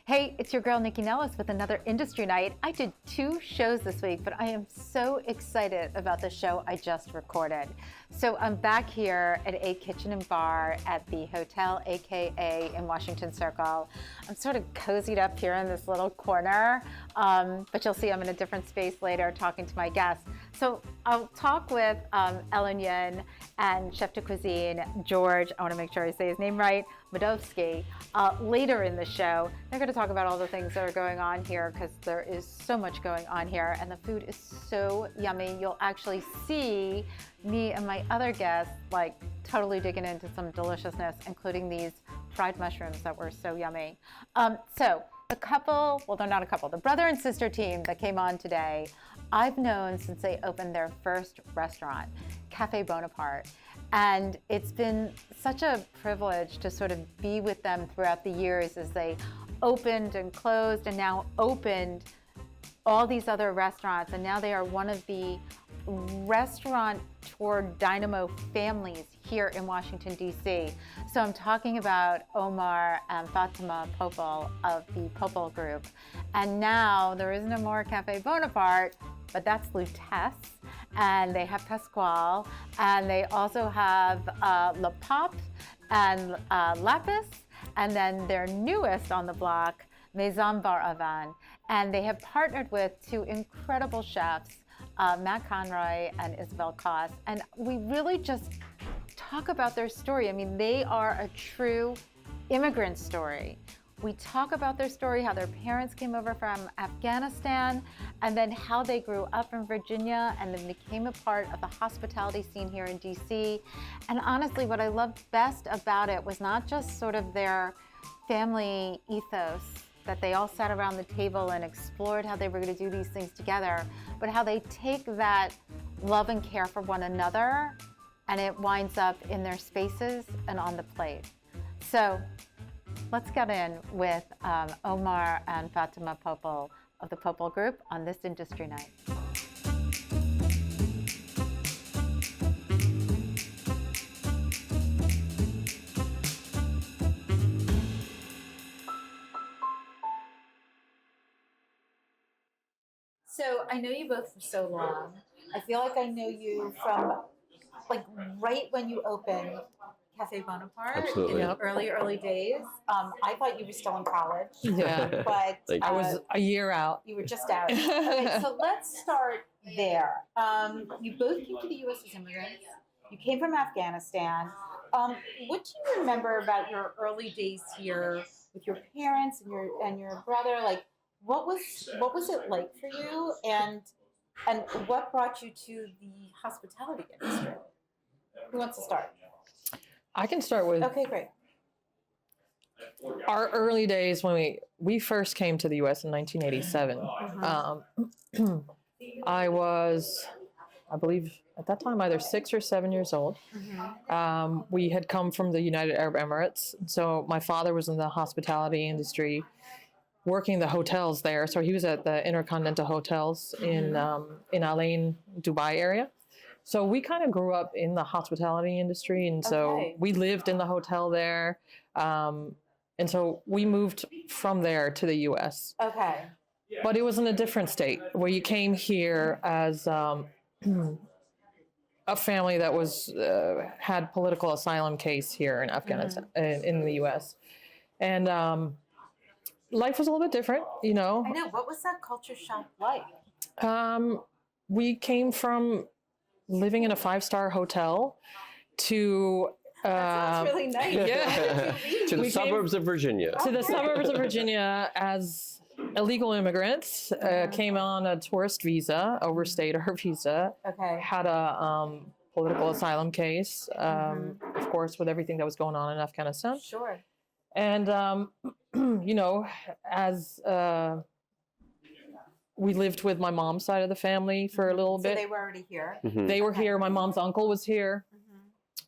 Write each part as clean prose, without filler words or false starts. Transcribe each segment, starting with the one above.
Hey, it's your girl Nycci Nellis with another industry night. I did 2 shows this week, but I am so excited about the show I just recorded. So I'm back here at a.kitchen and bar at the Hotel AKA in Washington Circle. I'm sort of cozied up here in this little corner, but you'll see I'm in a different space later talking to my guests. So I'll talk with Ellen Yin and Chef de Cuisine, George, I want to make sure I say his name right, Madovsky, later in the show. They're going to talk about all the things that are going on here because there is so much going on here and the food is so yummy. You'll actually see me and my other guests like totally digging into some deliciousness, including these fried mushrooms that were so yummy. So the couple, well, they're not a couple, the brother and sister team that came on today, I've known since they opened their first restaurant, Cafe Bonaparte. And it's been such a privilege to sort of be with them throughout the years as they opened and closed and now opened all these other restaurants. And now they are one of the restaurateur dynamo families here in Washington, D.C. So I'm talking about Omar and Fatima Popal of the Popal Group. And now there is no more Cafe Bonaparte, but that's Lutèce, and they have Pascual, and they also have Lapop and Lapis, and then their newest on the block, Maison Bar, and they have partnered with 2 incredible chefs, Matt Conroy and Isabel Koss, and we really just talk about their story. I mean, they are a true immigrant story. We talk about their story, how their parents came over from Afghanistan, and then how they grew up in Virginia and then became a part of the hospitality scene here in DC. And honestly, what I loved best about it was not just sort of their family ethos, that they all sat around the table and explored how they were going to do these things together, but how they take that love and care for one another and it winds up in their spaces and on the plate. So let's get in with Omar and Fatima Popal of the Popal Group on this industry night. So I know you both for so long. I feel like I know you from like right when you opened Cafe Bonaparte. Absolutely. In the early days. I thought you were still in college. Yeah, but I was a year out. You were just out. Okay, so let's start there. You both came to the U.S. as immigrants. You came from Afghanistan. What do you remember about your early days here with your parents and your brother? Like, what was it like for you, and what brought you to the hospitality industry? Who wants to start? I can start with Okay, great. our early days when we first came to the U.S. in 1987. I was, I believe, at that time either 6 or 7 years old. We had come from the United Arab Emirates, so my father was in the hospitality industry, working the hotels there. So he was at the Intercontinental Hotels in Alain, Dubai area. So we kind of grew up in the hospitality industry, and so we lived in the hotel there. And so we moved from there to the U.S. Okay. But it was in a different state where you came here as a family that was had political asylum case here in Afghanistan, in the U.S. And life was a little bit different, you know. I know. What was that culture shock like? We came from living in a 5-star hotel to that sounds really nice. Yeah. To the suburbs of Virginia. To the suburbs of Virginia as illegal immigrants, came on a tourist visa, overstayed our visa, had a political asylum case, of course, with everything that was going on in Afghanistan. Sure. And, you know, as we lived with my mom's side of the family for a little bit. So they were already here? They were here. My mom's uncle was here.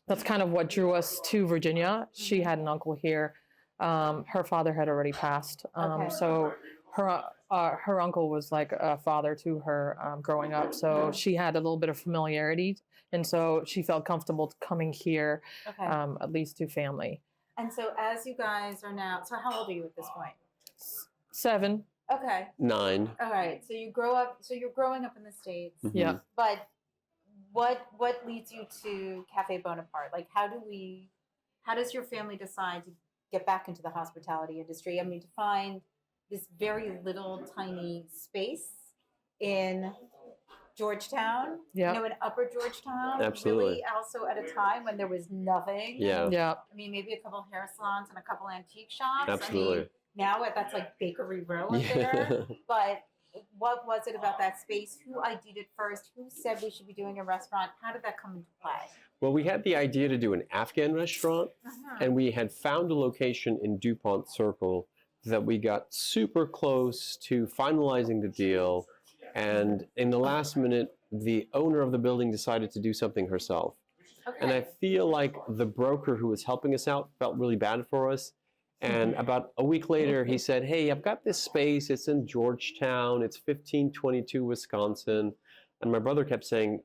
That's kind of what drew us to Virginia. She had an uncle here. Her father had already passed. So her uncle was like a father to her growing up. So she had a little bit of familiarity. And so she felt comfortable coming here, at least to family. And so as you guys are now, so how old are you at this point? 7. Okay. 9. All right. So you grow up. So you're growing up in the States. Mhm. Yeah. But what leads you to Cafe Bonaparte? Like, how does your family decide to get back into the hospitality industry? I mean, to find this very little tiny space in Georgetown, Yeah. in Upper Georgetown, Absolutely. really also at a time when there was nothing. Yeah. Yeah. I mean, maybe a couple hair salons and a couple antique shops. Absolutely. I mean, now that's like Bakery Row up Yeah. there. But what was it about that space? Who ID'd it first? Who said we should be doing a restaurant? How did that come into play? Well, we had the idea to do an Afghan restaurant, and we had found a location in DuPont Circle that we got super close to finalizing the deal. And in the last minute, the owner of the building decided to do something herself. Okay. And I feel like the broker who was helping us out felt really bad for us. And about a week later, he said, hey, I've got this space. It's in Georgetown. It's 1522 Wisconsin. And my brother kept saying,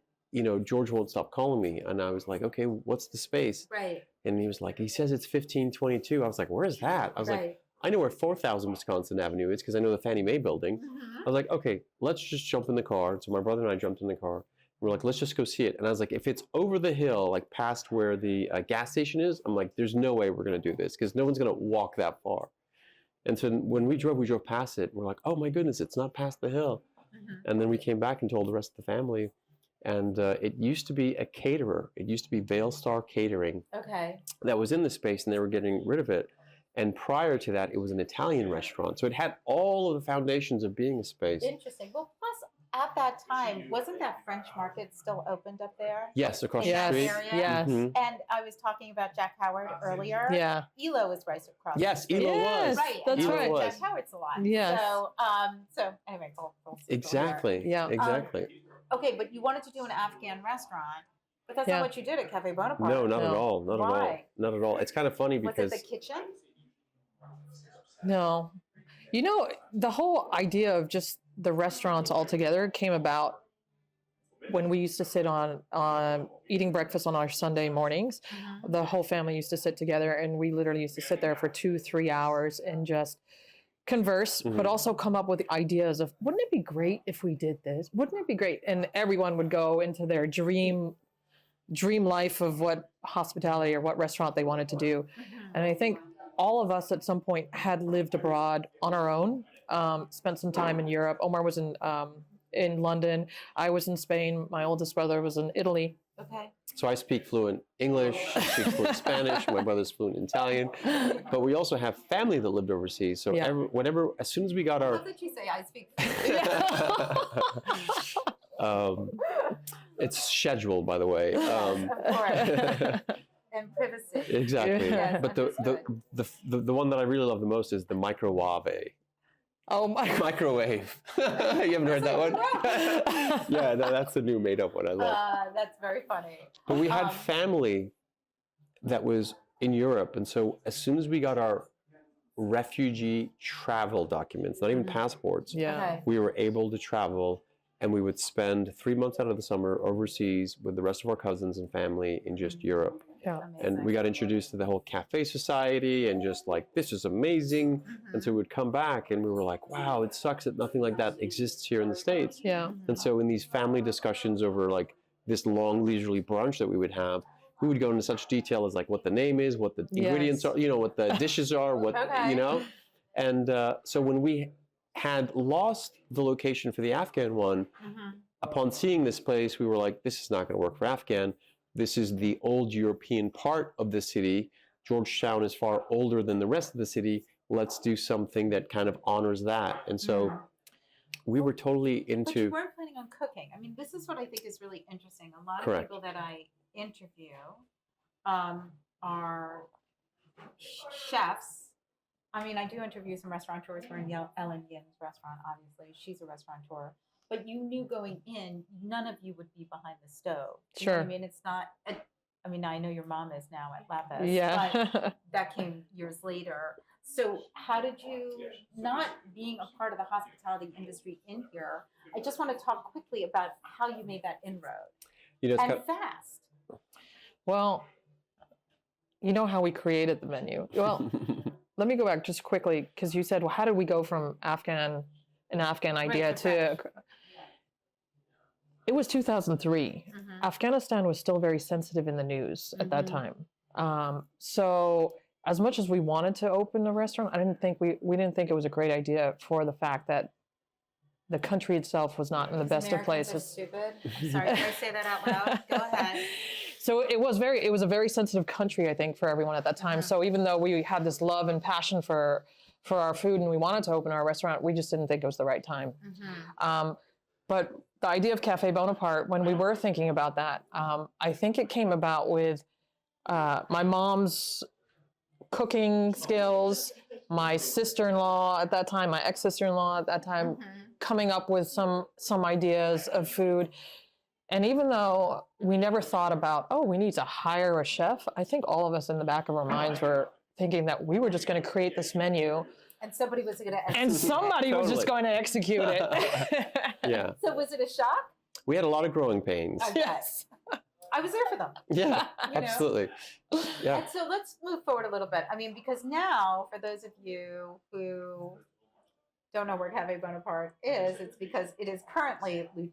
George won't stop calling me. And I was like, okay, what's the space? Right. And he was like, he says it's 1522. I was like, where's that? I was like, I know where 4000 Wisconsin Avenue is because I know the Fannie Mae building. I was like, okay, let's just jump in the car. So my brother and I jumped in the car. We're like, let's just go see it. And I was like, if it's over the hill, like past where the gas station is, I'm like, there's no way we're going to do this because no one's going to walk that far. And so when we drove past it. We're like, oh my goodness, it's not past the hill. And then we came back and told the rest of the family. And it used to be a caterer. It used to be Vale Star Catering. Okay. That was in the space and they were getting rid of it. And prior to that, it was an Italian restaurant. So it had all of the foundations of being a space. Interesting. Well, plus at that time, wasn't that French Market still opened up there? Yes, across Yes. the street. Area? Yes. Mhm. And I was talking about Jack Howard earlier. Yeah. Elo was right across. Yes, the street. Elo was. Right. That's and right. Jack Howard's salon. Yes. So anyway, full circle Exactly. Yeah. Exactly. here. Okay, but you wanted to do an Afghan restaurant, but that's Yeah. not what you did at Cafe Bonaparte. No, not at No. all. Not at all. Why? Not at all. It's kind of funny Was because it the kitchen? No. The whole idea of just the restaurants altogether came about when we used to sit on eating breakfast on our Sunday mornings. The whole family used to sit together and we literally used to sit there for 2-3 hours and just converse, but also come up with ideas of, wouldn't it be great if we did this? Wouldn't it be great? And everyone would go into their dream life of what hospitality or what restaurant they wanted to do. And I think all of us at some point had lived abroad on our own, spent some time in Europe. Omar was in London. I was in Spain. My oldest brother was in Italy. Okay. so I speak fluent English, I speak fluent Spanish, my brother's fluent Italian, but we also have family that lived overseas. So Yeah. as soon as we got How our, did you say I speak? it's scheduled, by the way. Of course. And privacy. Exactly. Yes, But the one that I really love the most is the microwave. Oh my! Microwave. You haven't heard that one? Yeah, that's the new made-up one I love. That's very funny. But we had family that was in Europe, and so as soon as we got our refugee travel documents, not even passports, Yeah. Okay. we were able to travel, and we would spend 3 months out of the summer overseas with the rest of our cousins and family in just Europe. Yeah. And we got introduced to the whole cafe society and just like, this is amazing. And so we'd come back and we were like, wow, it sucks that nothing like that exists here in the States. Yeah. And so in these family discussions over like this long leisurely brunch that we would have, we would go into such detail as like what the name is, what the ingredients are, what the dishes are, Okay. And so when we had lost the location for the Afghan one, upon seeing this place, we were like, this is not going to work for Afghan. This is the old European part of the city. Georgetown is far older than the rest of the city. Let's do something that kind of honors that. And so we were totally But you into. weren't planning on cooking. I mean, this is what I think is really interesting. A lot of Correct. people that I interview are chefs. I mean, I do interview some restaurateurs. We're in Ellen Yin's restaurant, obviously. She's a restaurateur. But you knew going in, none of you would be behind the stove. You know what Sure. I mean, it's not. I mean, I know your mom is now at Lapis. But Yeah. that came years later. So how did you, not being a part of the hospitality industry in here, I just want to talk quickly about how you made that inroad. It's And kind fast. Well, you know how we created the menu. Well, let me go back just quickly, because you said, well, how did we go from an Afghan idea to it was 2003. Afghanistan was still very sensitive in the news at that time. So as much as we wanted to open a restaurant, we didn't think it was a great idea for the fact that the country itself was not in the best of places. Are stupid. Sorry, did I say that out loud? Go ahead. So it was a very sensitive country, I think, for everyone at that time. So even though we had this love and passion for our food and we wanted to open our restaurant, we just didn't think it was the right time. But the idea of Cafe Bonaparte, when we were thinking about that, I think it came about with my mom's cooking skills, my sister-in-law at that time, my ex-sister-in-law at that time, coming up with some ideas of food. And even though we never thought about, oh, we need to hire a chef, I think all of us in the back of our minds were thinking that we were just going to create this menu. And somebody was going to execute And somebody was just going to execute it. Yeah. So was it a shock? We had a lot of growing pains. Yes. I was there for them. Yeah, absolutely. Yeah. And so let's move forward a little bit. I mean, because now, for those of you who don't know where Cafe Bonaparte is, it's because it is currently Lutèce.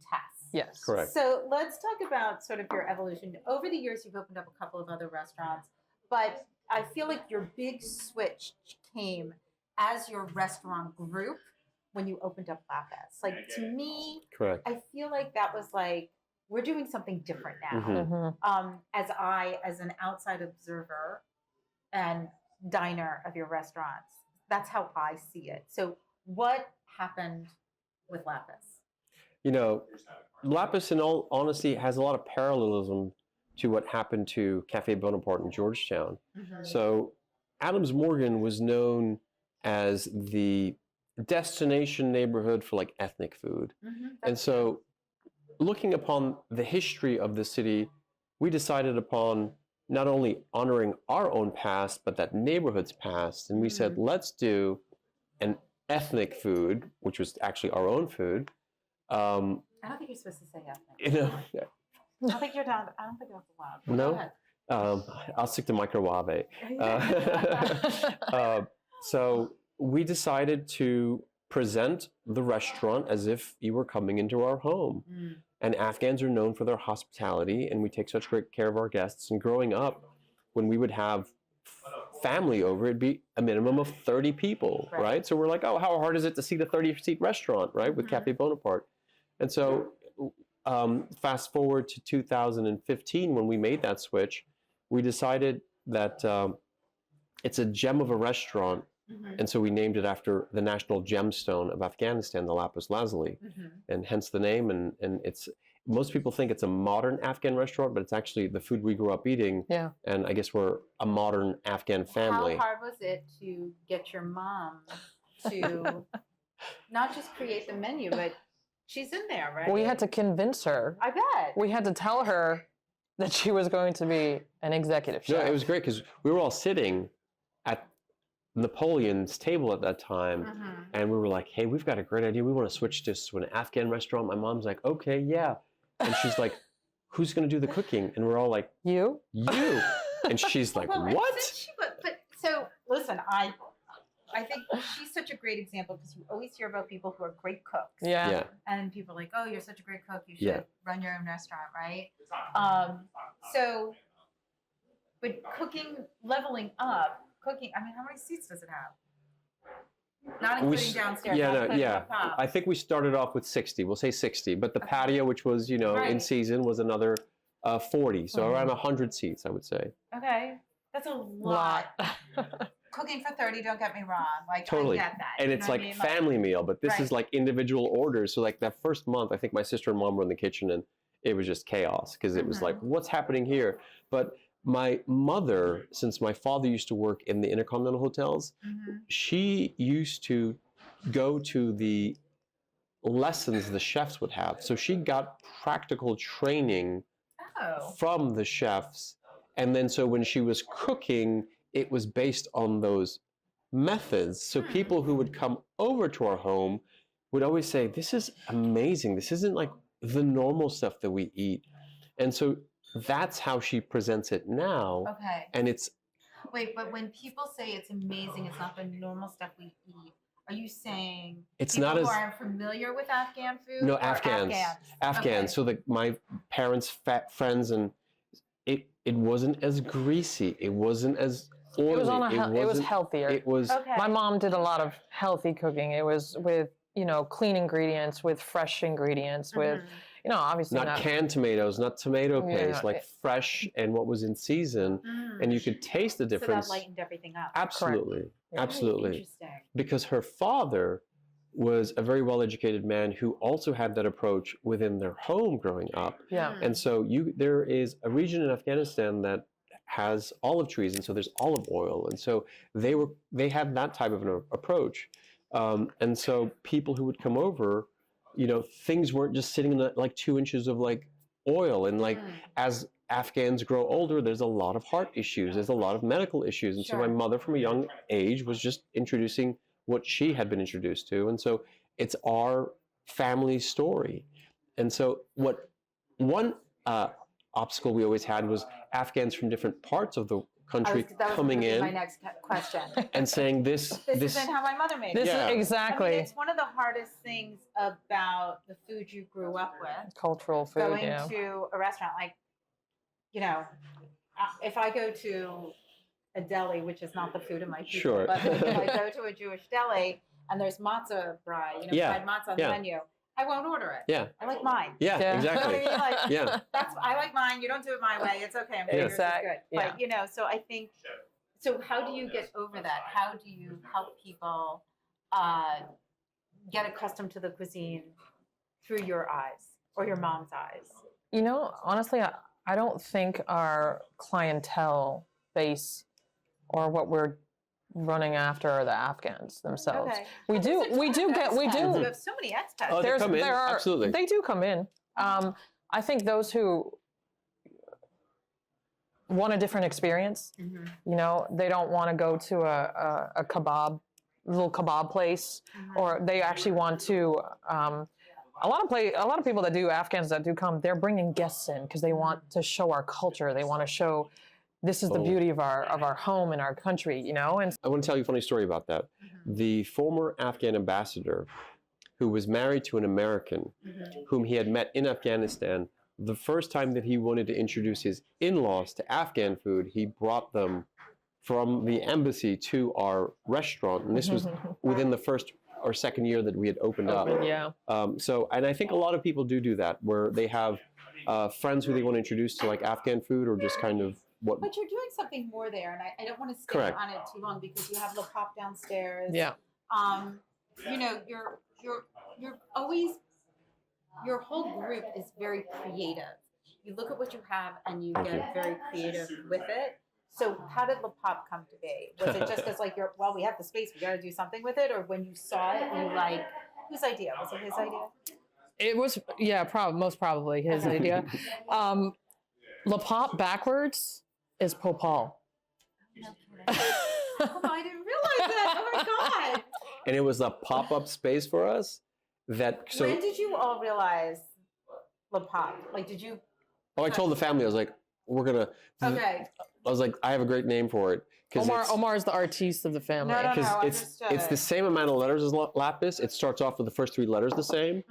Yes. Correct. So let's talk about sort of your evolution. Over the years, you've opened up a couple of other restaurants, but I feel like your big switch came as your restaurant group when you opened up Lapis. Like, to me, Correct. I feel like that was like, we're doing something different now. As an outside observer and diner of your restaurants, that's how I see it. So what happened with Lapis? You know, Lapis, in all honesty, has a lot of parallelism to what happened to Cafe Bonaparte in Georgetown. So Adams Morgan was known as the destination neighborhood for like ethnic food. And so looking upon the history of the city, we decided upon not only honoring our own past, but that neighborhood's past. And we said, let's do an ethnic food, which was actually our own food. I don't think you're supposed to say ethnic. You know, I don't think you're down. I don't think that's allowed. No? Go ahead. I'll stick to microwave. So we decided to present the restaurant as if you were coming into our home. And Afghans are known for their hospitality, and we take such great care of our guests. And growing up, when we would have family over, it'd be a minimum of 30 people, right? So we're like, oh, how hard is it to seat a 30-seat restaurant, right, with Cafe Bonaparte? And so fast forward to 2015, when we made that switch, we decided that it's a gem of a restaurant. And so we named it after the national gemstone of Afghanistan, the Lapis Lazuli, and hence the name. And it's, most people think it's a modern Afghan restaurant, but it's actually the food we grew up eating. Yeah. And I guess we're a modern Afghan family. How hard was it to get your mom to not just create the menu, but she's in there, right? We had to convince her. I bet. We had to tell her that she was going to be an executive chef. No, it was great because we were all sitting at Napoleon's table at that time, and we were like, hey, we've got a great idea. We want to switch this to an Afghan restaurant. My mom's like, okay, yeah. And she's like, who's going to do the cooking? And we're all like, You? And she's like, Well, what? But so listen, I think she's such a great example because you always hear about people who are great cooks. Yeah. And people are like, oh, you're such a great cook. You should Yeah. run your own restaurant, right? So, but cooking, leveling up, cooking, I mean, how many seats does it have? Not including downstairs. Yeah, not no, including yeah. the pub. I think we started off with 60. We'll say 60. But the patio, which was, in Right. season, was another 40. So around 100 seats, I would say. Okay. That's a lot. Cooking for 30, don't get me wrong. Like, Totally. I get that. And You it's know what like I mean? Like, family meal, but this is Right. like individual orders. So like that first month, I think my sister and mom were in the kitchen and it was just chaos because it was like, what's happening here? But my mother, since my father used to work in the Intercontinental hotels, she used to go to the lessons the chefs would have. So she got practical training Oh. from the chefs. And then so when she was cooking, it was based on those methods. So people who would come over to our home would always say, this is amazing. This isn't like the normal stuff that we eat. And so that's how she presents it now. Okay. And it's Wait, but when people say it's amazing, it's not the normal stuff we eat. Are you saying It's people not who as aren't familiar with Afghan food? no or Afghans. Afghans. So my parents' friends, and it wasn't as greasy. It wasn't as oily. It was healthier. It was Okay. My mom did a lot of healthy cooking. It was with, clean ingredients, with fresh ingredients, with, obviously not canned tomatoes, not tomato paste, like fresh and what was in season, and you could taste the difference. So that lightened everything up. Absolutely, absolutely. Interesting. Because her father was a very well-educated man who also had that approach within their home growing up. Yeah. And so there is a region in Afghanistan that has olive trees, and so there's olive oil, and so they had that type of an approach, and so people who would come over, things weren't just sitting in like 2 inches of like oil, and like as Afghans grow older, there's a lot of heart issues, there's a lot of medical issues, and so my mother from a young age was just introducing what she had been introduced to, and so it's our family story, and so one obstacle we always had was Afghans from different parts of the country coming in. My next question. And saying this isn't how my mother made it. This is exactly. I mean, it's one of the hardest things about the food you grew up with. Cultural food. Going to a restaurant, like, if I go to a deli, which is not the food of my people, but if I go to a Jewish deli and there's matzah bride, fried matzah on the menu, I won't order it. Yeah. I like mine. Yeah, exactly. I like mine. You don't do it my way. It's okay. Yours is good. But so I think. So how do you get over that? How do you help people get accustomed to the cuisine through your eyes or your mom's eyes? Honestly, I don't think our clientele base or what we're running after are the Afghans themselves. Okay. We do get. We have so many expats. Oh, they come in. Absolutely. They do come in. I think those who want a different experience, they don't want to go to a little kebab place, or they actually want to. A lot of people that do, Afghans that do come, they're bringing guests in because they want to show our culture. They want to show. This is the beauty of our home and our country, And I want to tell you a funny story about that. The former Afghan ambassador, who was married to an American, whom he had met in Afghanistan, the first time that he wanted to introduce his in-laws to Afghan food, he brought them from the embassy to our restaurant, and this was within the first or second year that we had opened up. Yeah. And I think a lot of people do that, where they have friends who they want to introduce to like Afghan food, or just kind of. But you're doing something more there, and I don't want to stay on it too long because you have Lapop downstairs. Yeah. You're always, your whole group is very creative. You look at what you have and you get very creative with it. So how did Lapop come to be? Was it just as like we have the space, we got to do something with it, or when you saw it, you like, whose idea? Was it his idea? It was, most probably his idea. Lapop backwards is Popal. I didn't realize that. Oh my God. And it was a pop-up space for us. When did you all realize Lapop? Like, did you? Oh, I told the family. I was like, we're gonna. Okay. I was like, I have a great name for it. Omar is the artiste of the family. No, it's the same amount of letters as Lapis. It starts off with the first 3 letters the same,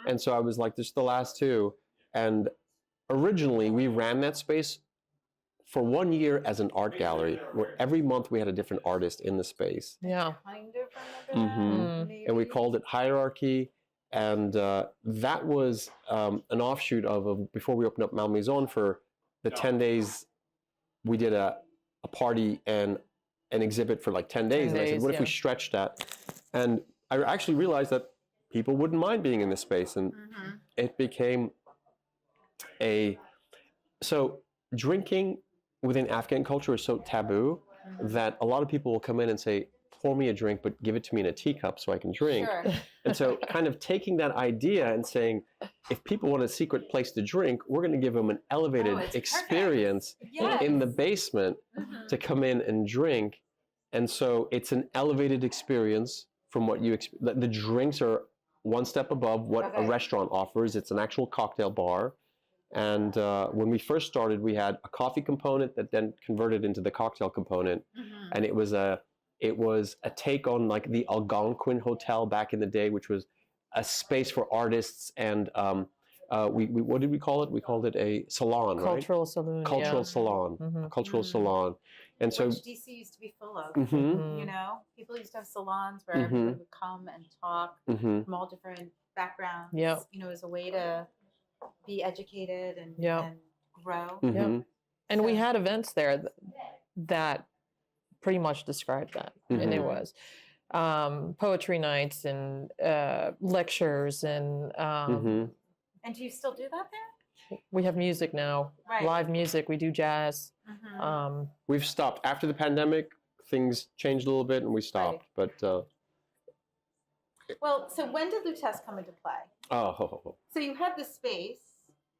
and so I was like, this is the last 2. And originally, we ran that space for 1 year as an art gallery, where every month we had a different artist in the space. Yeah. Kind of remember that. And we called it Hierarchy, and that was an offshoot of before we opened up Maison for the 10 days. We did a party and an exhibit for like 10 days. And I said, what if we stretched that? And I actually realized that people wouldn't mind being in this space. And it became so drinking within Afghan culture is so taboo that a lot of people will come in and say, pour me a drink, but give it to me in a teacup so I can drink. Sure. And so kind of taking that idea and saying, if people want a secret place to drink, we're going to give them an elevated experience in the basement to come in and drink. And so it's an elevated experience from what you expect. The drinks are one step above what a restaurant offers. It's an actual cocktail bar. And when we first started, we had a coffee component that then converted into the cocktail component, and it was a take on like the Algonquin Hotel back in the day, which was a space for artists and we what did we call it? We called it a salon, Cultural right? saloon. Cultural Yeah. salon, a cultural salon, and so Which DC used to be full of. Mhm. You know, people used to have salons where Mhm. everybody would come and talk from all different backgrounds. Yep. You know, as a way to be educated and, Yep. and grow. Mhm. And we So- had events there that pretty much described that. And it Mhm. was poetry nights and lectures and Mhm. And do you still do that there? we have music now, Right. live music. We do jazz. Mhm. We've stopped after the pandemic. Things changed a little bit, and we stopped. But Well, so when did Lutèce come into play? oh, So you had the space,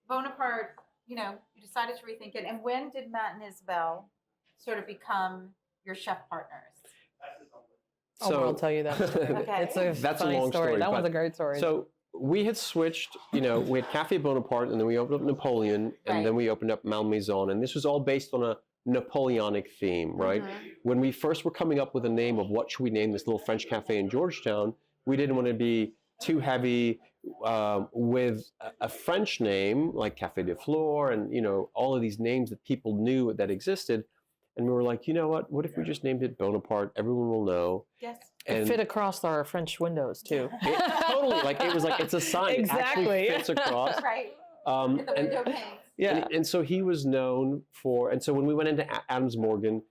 Bonaparte, you know, you decided to rethink it. And when did Matt and Isabel sort of become your chef partners? Omar will tell you that story. Okay. It's a That's a funny long story, That but- one's a great story. So we had switched, you know, we had Cafe Bonaparte, and then we opened up Napoleon, and Right. then we opened up Malmaison, and this was all based on a Napoleonic theme, right? When we first were coming up with a name of what should we name this little French cafe in Georgetown, we didn't want to be too heavy with a French name like Café de Flore, and you know all of these names that people knew that existed. And we were like, you know what if we just named it Bonaparte? Everyone will know. Yes. it fit across our French windows too. Totally, like it was like it's a sign. Exactly. It actually fits across. Right. Um, With the window panes. Yeah. and so he was known for, and so when we went into Adams Morgan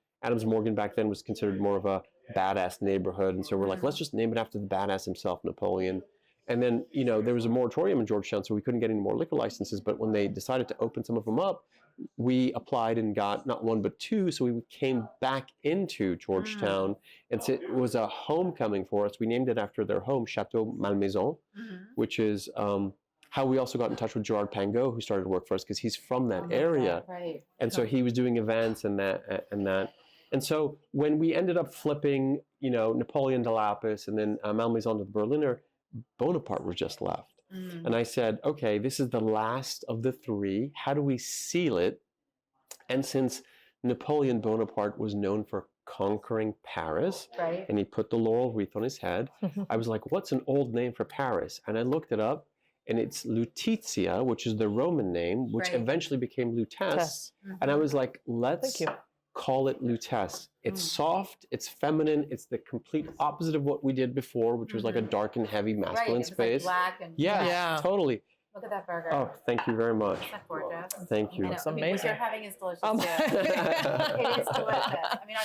back then was considered more of a badass neighborhood, and so we're like, let's just name it after the badass himself, Napoleon. And then, you know, there was a moratorium in Georgetown, so we couldn't get any more liquor licenses, but when they decided to open some of them up, we applied and got not one but two, so we came back into Georgetown, and so it was a homecoming for us. We named it after their home, Chateau Malmaison, which is how we also got in touch with Gerard Pangot, who started to work for us, because he's from that area. Right. And so he was doing events and that. And so when we ended up flipping, you know, Napoleon to Lapis and then Malmaison to the Berliner, Bonaparte was just left. And I said, okay, this is the last of the three. How do we seal it? And since Napoleon Bonaparte was known for conquering Paris, Right. and he put the laurel wreath on his head, I was like, what's an old name for Paris? And I looked it up, and it's Lutetia, which is the Roman name, which Right. eventually became Lutèce. Tess. And I was like, let's Thank you. call it Lutèce. It's soft, it's feminine, it's the complete opposite of what we did before, which was like a dark and heavy masculine Right. space. It's like black and Yeah, Yeah. totally. Look at that burger. Oh, thank you very much. Isn't that gorgeous? Thank you. I know. It's I mean, what amazing. you're having is delicious Um, too. It is delicious. I mean,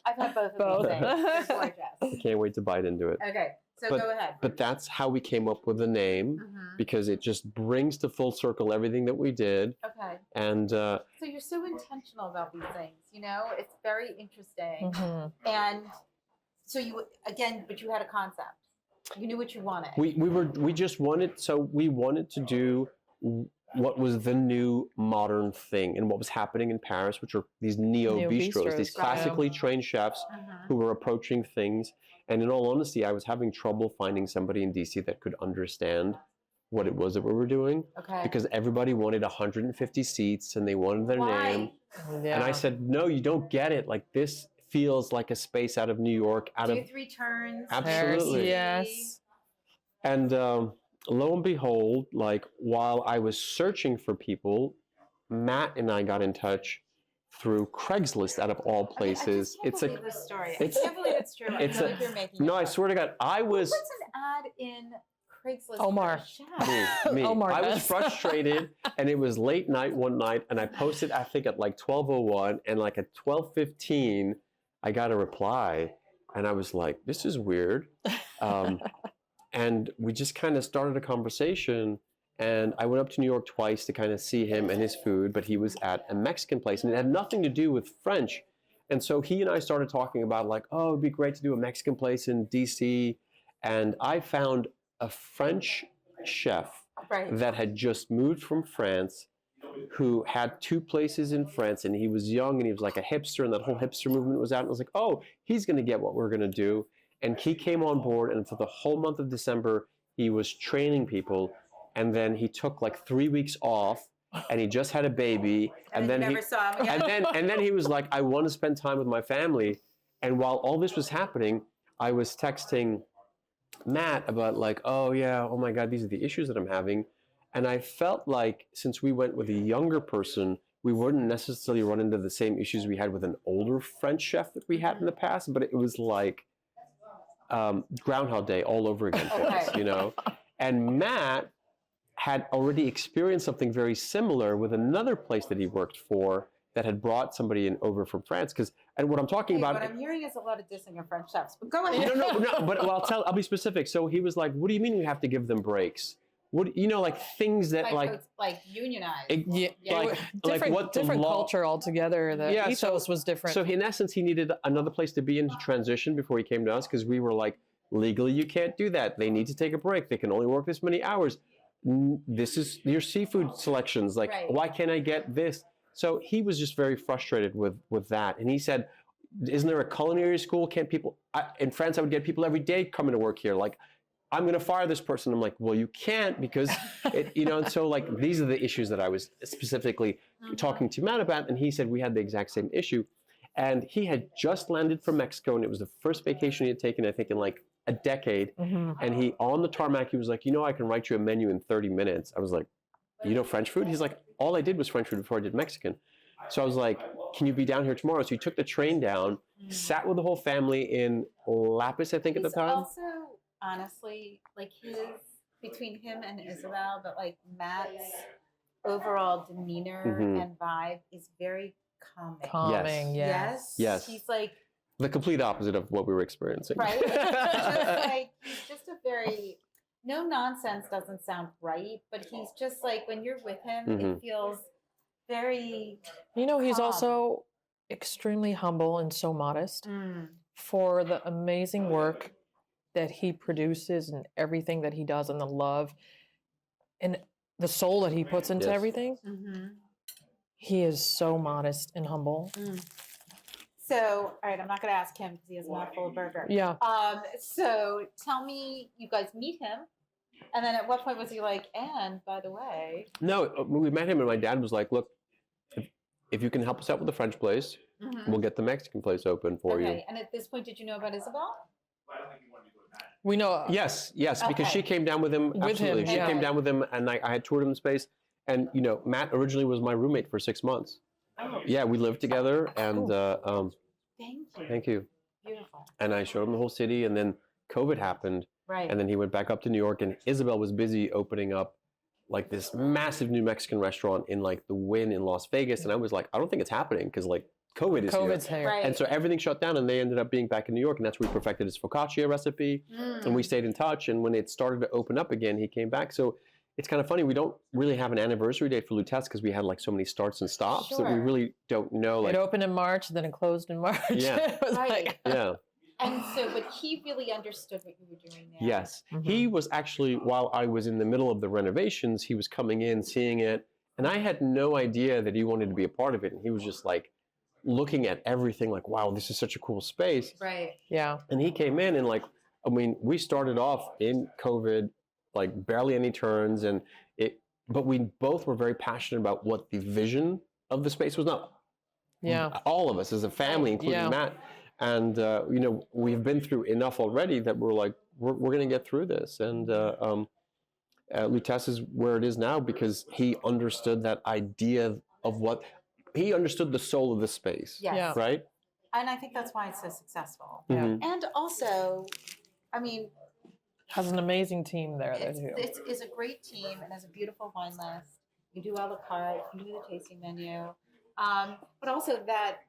I've had both of Both. these things. They're I gorgeous. can't wait to bite into it. Okay, so But- go ahead. But that's how we came up with the name, because it just brings to full circle everything that we did. Okay, And so you're so intentional about these things. You know, it's very interesting. Mhm. And so but you had a concept. You knew what you wanted. we just wanted, so we wanted to do what was the new modern thing and what was happening in Paris, which are these neo-bistros, these Neo-bistros, classically trained chefs who were approaching things. And in all honesty, I was having trouble finding somebody in DC that could understand what it was that we were doing, Okay. because everybody wanted 150 seats and they wanted their Why? name. Yeah. And I said, no, you don't get it. Like, this feels like a space out of New York, out Do of, you three turns? Absolutely. Yes. and lo and behold, like, while I was searching for people, Matt and I got in touch through Craigslist, out of all places. I just can't believe this story. it's- I can't believe it's true. I it's feel a- like you're making No, it I up. swear to God, I Who was puts an ad in Craigslist for Omar. a chef? me. Omar I was does. frustrated, and it was late night one night, and I posted, I think, at like 12:01, and like at 12:15, I got a reply, and I was like, this is weird. And we just kind of started a conversation, and I went up to New York twice to kind of see him and his food, but he was at a Mexican place, and it had nothing to do with French. And so he and I started talking about, like, oh, it'd be great to do a Mexican place in DC. And I found a French chef Right. that had just moved from France, who had two places in France, and he was young, and he was like a hipster, and that whole hipster movement was out. And I was like, oh, he's going to get what we're going to do. And he came on board, and for the whole month of December, he was training people. And then he took like 3 weeks off, and he just had a baby, and then never saw him again. and then he was like, I want to spend time with my family. And while all this was happening, I was texting Matt about like, oh yeah, oh my God, these are the issues that I'm having. And I felt like since we went with a younger person, we wouldn't necessarily run into the same issues we had with an older French chef that we had in the past, but it was like Groundhog Day all over again for us, you know? And Matt had already experienced something very similar with another place that he worked for that had brought somebody in over from France. And what I'm talking about. What I'm hearing is a lot of dissing of French chefs, but go ahead. No, but I'll be specific. So he was like, what do you mean we have to give them breaks? What, you know, like things that like unionized. Different culture altogether. The ethos was different. So in essence, he needed another place to be in to transition before he came to us, because we were like, legally, you can't do that. They need to take a break. They can only work this many hours. This is your seafood selections. Like, why can't I get this? So he was just very frustrated with that. And he said, isn't there a culinary school? Can't people, in France, I would get people every day coming to work here. Like, I'm going to fire this person. I'm like, well, you can't, because it, you know, and so like, these are the issues that I was specifically talking to Matt about. And he said we had the exact same issue. And he had just landed from Mexico, and it was the first vacation he had taken, I think, in like a decade. And he, on the tarmac, he was like, you know, I can write you a menu in 30 minutes. I was like, you know French food? He's like, all I did was French food before I did Mexican. So I was like, can you be down here tomorrow? So he took the train down, sat with the whole family in Lapis, I think, at the time. Also, honestly, like between him and Isabel, but like Matt's overall demeanor and vibe is very calming. Yes. He's like the complete opposite of what we were experiencing. Right? He's just a very, no nonsense doesn't sound right, but he's just like, when you're with him, it feels very You know, he's calm. also extremely humble and so modest for the amazing work that he produces and everything that he does, and the love and the soul that he puts into everything. He is so modest and humble. So, all right, I'm not going to ask him because he has a mouthful of burger. Yeah. So tell me, you guys meet him, and then at what point was he like, and by the way? No, we met him, and my dad was like, look, if you can help us out with the French place, we'll get the Mexican place open for you. Okay, and at this point, did you know about Isabel? We know. Yes, because she came down with him. Absolutely, she came down with him, and I had toured him the space. And you know, Matt originally was my roommate for 6 months. Oh. Yeah, we lived together, and Thank you. thank you. Beautiful. And I showed him the whole city, and then COVID happened, and then he went back up to New York, and Isabel was busy opening up like this massive new Mexican restaurant in like the Wynn in Las Vegas, and I was like, I don't think it's happening because like COVID's here. Right. And so everything shut down, and they ended up being back in New York, and that's where he perfected his focaccia recipe, and we stayed in touch. And when it started to open up again, he came back. So it's kind of funny, we don't really have an anniversary date for Lutèce because we had like so many starts and stops that we really don't know. Like, it opened in March, then it closed in March. Yeah. It was like, yeah. And so, but he really understood what you were doing there. Yes. He was actually, while I was in the middle of the renovations, he was coming in, seeing it, and I had no idea that he wanted to be a part of it. And he was just like looking at everything like, wow, this is such a cool space. Right. Yeah. And he came in, and like, I mean, we started off in COVID, like barely any turns, and but we both were very passionate about what the vision of the space was. Not all of us as a family, including Matt. And you know, we've been through enough already that we're like, we're going to get through this. And Lutèce is where it is now because he understood that idea of what he understood, the soul of the space. Yes. Right. And I think that's why it's so successful. Yeah. And also, I mean, has an amazing team there. It's a great team and has a beautiful wine list. You do a la carte, you do the tasting menu, but also that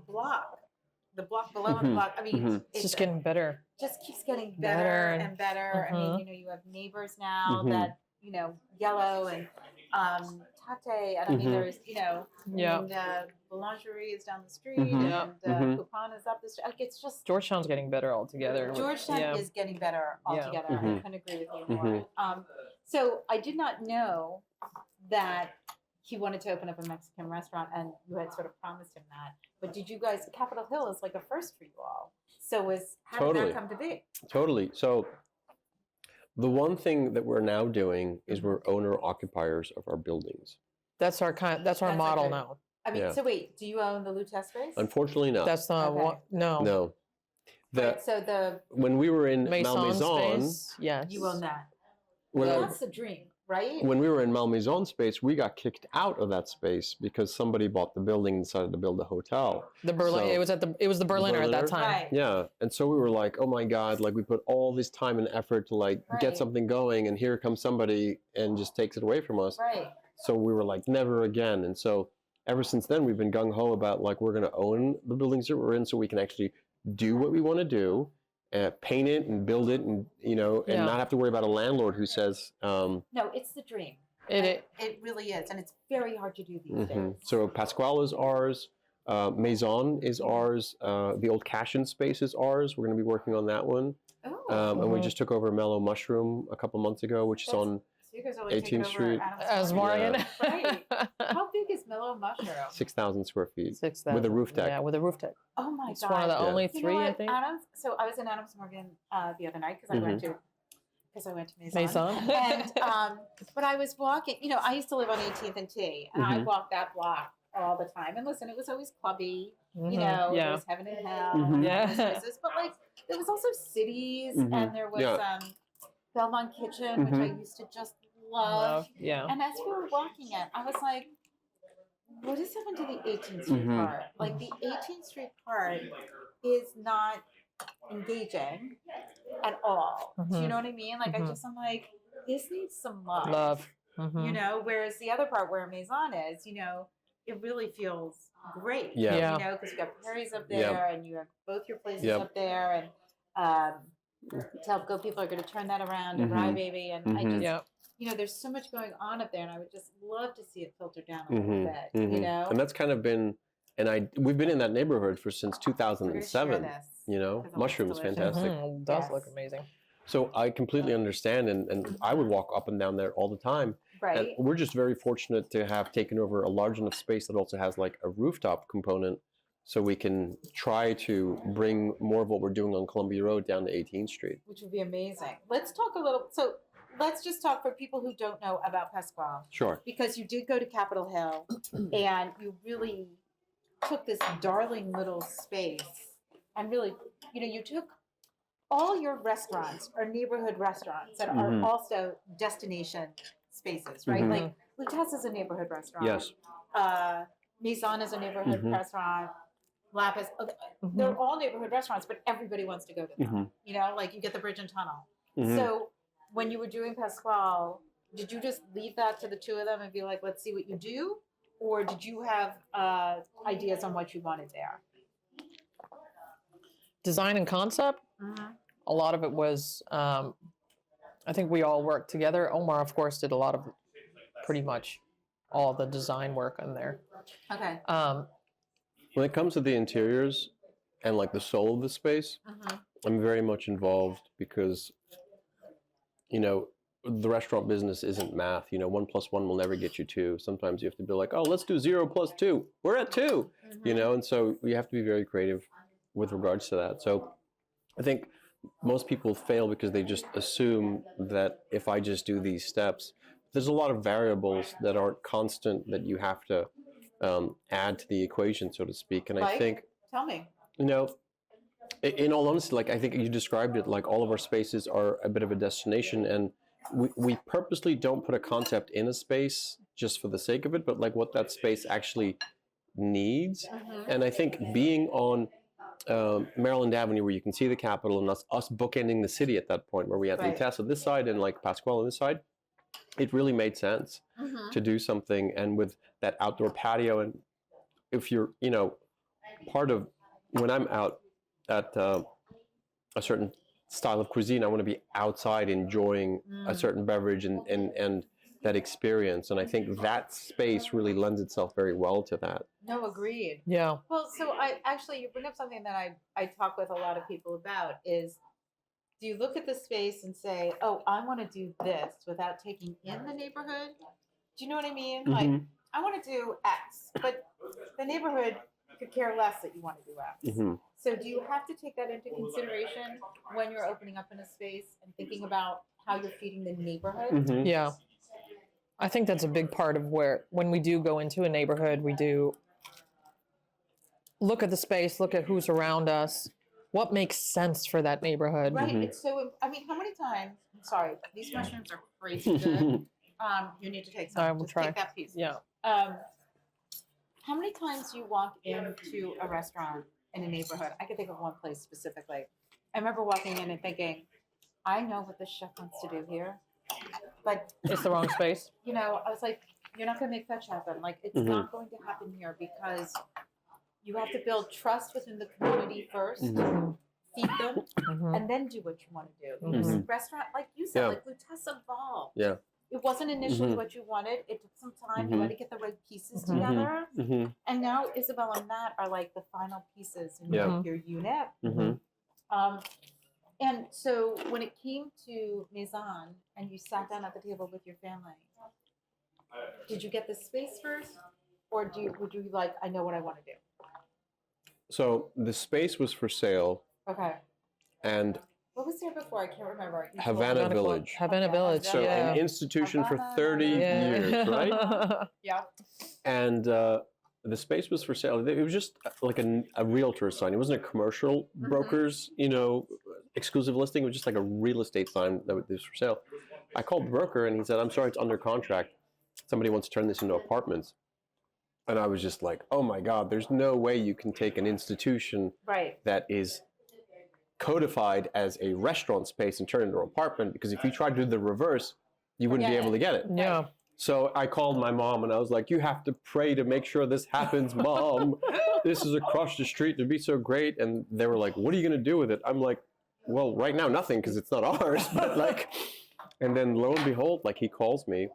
block, the block below and the block. I mean, it's just getting better. Just keeps getting better and better. I mean, you know, you have neighbors now that, you know, Yellow and Tate, and I mean, there's, you know, and Boulangerie is down the street, and Coupon is up the street. Like, it's just Georgetown's getting better altogether. Georgetown is getting better altogether. I couldn't agree with you more. So I did not know that he wanted to open up a Mexican restaurant, and you had sort of promised him that. But did you guys? Capitol Hill is like a first for you all. So how did that come to be? Totally. So the one thing that we're now doing is we're owner occupiers of our buildings. That's our That's model like now. I mean, Yeah. so wait, do you own the Lutèce space? Unfortunately, no. That's not Okay. what. No. No. Right, so When we were in Maison Malmaison, space. Yes. you own that. when, I- That's the dream, right? when we were in Malmaison space, we got kicked out of that space because somebody bought the building and decided to build a hotel. The Berlin. So- it was the Berliner at that Berliner? time. Right. Yeah, and so we were like, oh my God, like we put all this time and effort to like Right. get something going, and here comes somebody and just takes it away from us. Right. So we were like, never again. And so ever since then, we've been gung ho about like we're going to own the buildings that we're in, so we can actually do what we want to do, paint it and build it, and and Yeah. not have to worry about a landlord who says. No, it's the dream. It It really is, and it's very hard to do these Mhm. days. So Pascual is ours. Maison is ours. The old Cashin space is ours. We're going to be working on that one. Oh, And we Mhm. just took over Mellow Mushroom a couple months ago, which is That's- on so you guys are like 18th taking over Street. Adams as Morgan. Morgan. Right. How big is Mellow Mushroom? 6,000 square feet 6,000. with a roof deck. Yeah, with a roof deck. Oh my It's god! one of the Yeah. only You know 3, I what, think. Adams. So I was in Adams Morgan the other night because I went to Maison. Maison. And but I was walking. I used to live on 18th and T, and I Mhm. walked that block all the time. And listen, it was always clubby. Mhm. There Yeah. was heaven and hell. Mhm. And Yeah. all those places. But like there was also cities, Mhm. and there was Yeah. Belmont Kitchen, which I used to just love. Yeah. And as we were walking it, I was like, what has happened to the 18th Street Mhm. part? Like the 18th Street part is not engaging at all. Do you Mhm. know what I mean? Like Mhm. I'm like, this needs some love. Love. Mhm. Whereas the other part where Maison is, it really feels great. Yeah. Yeah. Because you got Perry's up Yeah. there and you have both your places Yep. up there, and Telco people are going to turn that around and Mhm. Rye Baby, and I Mhm. just Yeah. there's so much going on up there, and I would just love to see it filter down a little bit. And that's kind of been, we've been in that neighborhood since We're gonna share 2007. this, You know, 'cause it looks mushroom is delicious. fantastic. Mhm. It does Yes. look amazing. So I completely understand, and I would walk up and down there all the time. Right. And we're just very fortunate to have taken over a large enough space that also has like a rooftop component, so we can try to bring more of what we're doing on Columbia Road down to 18th Street. Which would be amazing. Let's talk a little. So let's just talk for people who don't know about Pascual, Sure. because you did go to Capitol Hill, and you really took this darling little space, and really, you took all your restaurants or neighborhood restaurants that Mhm. are also destination spaces, right? Mhm. Like Lutèce is a neighborhood restaurant. Yes. Maison is a neighborhood Mhm. restaurant. Lapis, Mhm. they're all neighborhood restaurants, but everybody wants to go to them. Mhm. Like you get the bridge and tunnel. Mhm. So when you were doing Pascual, did you just leave that to the two of them and be like, let's see what you do? Or did you have ideas on what you wanted there? Design and concept. A lot of it was, I think we all worked together. Omar, of course, did a lot of pretty much all the design work in there. Okay. When it comes to the interiors and like the soul of the space, I'm very much involved because, the restaurant business isn't math. 1 + 1 will never get you 2. Sometimes you have to be like, oh, let's do 0 + 2. We're at 2, and so you have to be very creative with regards to that. So I think most people fail because they just assume that if I just do these steps, there's a lot of variables that aren't constant that you have to add to the equation, so to speak. And I Like? think, Tell me. in all honesty, like I think you described it, like all of our spaces are a bit of a destination, and we purposely don't put a concept in a space just for the sake of it, but like what that space actually needs. And I think being on Maryland Avenue, where you can see the Capitol, and us bookending the city at that point, where we had Right. Lutèce on this side and like Pascual on this side, it really made sense to do something. And with that outdoor patio, and if you're, part of when I'm out at a certain style of cuisine, I want to be outside enjoying a certain beverage and that experience. And I think that space really lends itself very well to that. No, agreed. Yeah. Well, so you bring up something that I talk with a lot of people about is, do you look at the space and say, oh, I want to do this without taking in the neighborhood? Do you know what I mean? Like, I want to do X, but the neighborhood could care less that you want to do X. So do you have to take that into consideration when you're opening up in a space and thinking about how you're feeding the neighborhood? Yeah. I think that's a big part of when we do go into a neighborhood, we do look at the space, look at who's around us, what makes sense for that neighborhood. Right. It's so, I mean, how many times, I'm sorry, these mushrooms are crazy good. You need to take some. I will Just try. take that piece. Yeah. How many times do you walk into a restaurant in a neighborhood? I can think of one place specifically. I remember walking in and thinking, I know what the chef wants to do here, but It's the wrong space. you know, I was like, you're not going to make fetch happen. Like, it's not going to happen here because you have to build trust within the community first, feed them, and then do what you want to do. Because restaurant, like you said, like Lutèce evolved. Yeah. It wasn't initially what you wanted. It took some time. You had to get the right pieces together. And now Isabel and Matt are like the final pieces in your unit. And so when it came to Maison and you sat down at the table with your family, did you get the space first? Or would you like, I know what I want to do? So the space was for sale, Okay. and What was there before? I can't remember. You told Havana me. Village. Havana Village. So yeah. an institution for 30 Yeah. years, right? Yeah. And the space was for sale. It was just like a realtor sign. It wasn't a commercial broker's, exclusive listing. It was just like a real estate sign that was for sale. I called the broker and he said, I'm sorry, it's under contract. Somebody wants to turn this into apartments. And I was just like, oh my God, there's no way you can take an institution Right. that is codified as a restaurant space and turn it into an apartment, because if you tried to do the reverse, you wouldn't be able to get it. Yeah. So I called my mom and I was like, you have to pray to make sure this happens, Mom. This is across the street. It'd be so great. And they were like, what are you going to do with it? I'm like, well, right now, nothing, because it's not ours. But like, and then lo and behold, like he calls me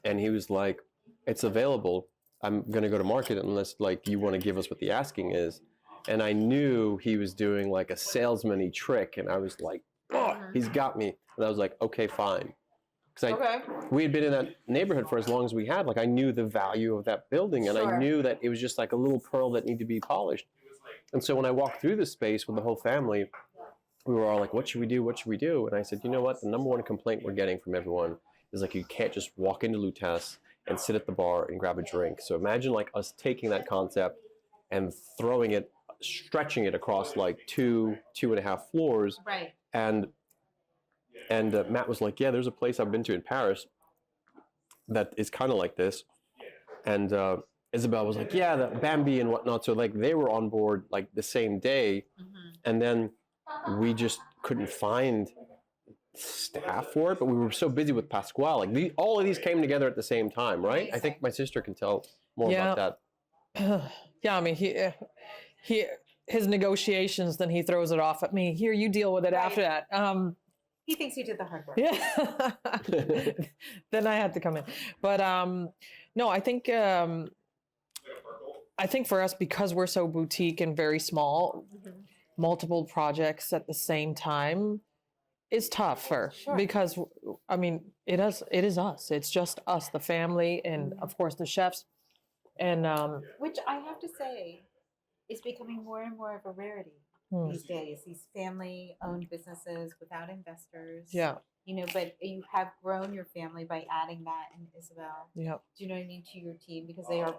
and he was like, it's available. I'm going to go to market unless like you want to give us what the asking is. And I knew he was doing like a salesman-y trick. And I was like, oh, he's got me. And I was like, okay, fine. Because we had been in that neighborhood for as long as we had. Like I knew the value of that building, and I knew that it was just like a little pearl that needed to be polished. And so when I walked through the space with the whole family, we were all like, what should we do? What should we do? And I said, you know what? The number one complaint we're getting from everyone is like, you can't just walk into Lutèce and sit at the bar and grab a drink. So imagine like us taking that concept and throwing it, stretching it across like two and a half floors. Right. And Matt was like, yeah, there's a place I've been to in Paris that is kind of like this. And Isabel was like, yeah, the Bambi and whatnot. So like they were on board like the same day. And then we just couldn't find staff for it, but we were so busy with Pascual. Like all of these came together at the same time, right? I think my sister can tell more about that. Yeah, I mean, his negotiations, then he throws it off at me. Here, you deal with it after that. He thinks you did the hard work. Yeah. Then I had to come in. But no, I think for us, because we're so boutique and very small, multiple projects at the same time is tougher. Because I mean, it is us. It's just us, the family, and of course the chefs. And which I have to say is becoming more and more of a rarity these days. These family-owned businesses without investors. Yeah. But you have grown your family by adding Matt and Isabel. Yeah. Do you know what I mean, to your team, because they are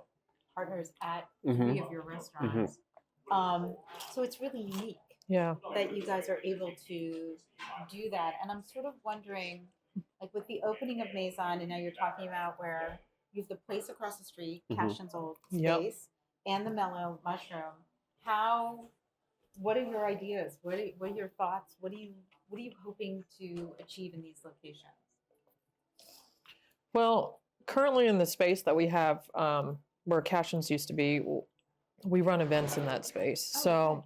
partners at 3 of your restaurants. So it's really unique. Yeah. That you guys are able to do that. And I'm sort of wondering, like with the opening of Maison, and now you're talking about where you have the place across the street, Cashin's old space, and the Mellow Mushroom. What are your ideas? What are your thoughts? What are you hoping to achieve in these locations? Well, currently in the space that we have, where Cashin's used to be, we run events in that space. So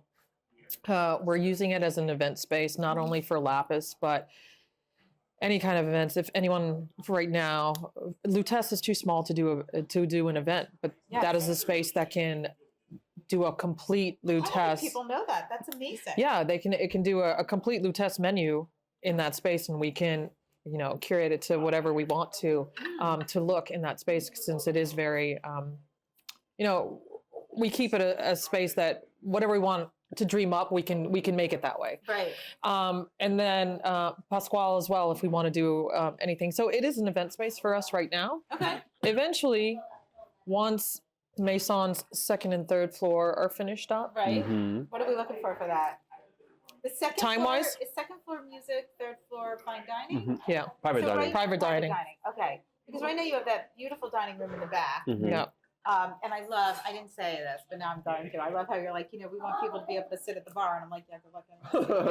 we're using it as an event space, not only for Lapis, but any kind of events. If anyone right now, Lutèce is too small to do an event, but that is a space that can do a complete Lutèce. People know that. That's amazing. Yeah, it can do a complete Lutèce menu in that space, and we can, curate it to whatever we want to look in that space, since it is very, we keep it a space that whatever we want to dream up, we can make it that way. Right. And then Pascual as well, if we want to do anything. So it is an event space for us right now. Okay. Eventually, once Maison's second and third floor are finished up. Right. Mm-hmm. What are we looking for that? The second Time-wise? floor is second floor music, third floor fine dining. Mm-hmm. Yeah. Private So dining. right- Private dining. Okay. Because right now you have that beautiful dining room in the back. Mhm. Yeah. And I didn't say this, but now I'm going to. I love how you're like, we want people to be able to sit at the bar. And I'm like, yeah, good luck.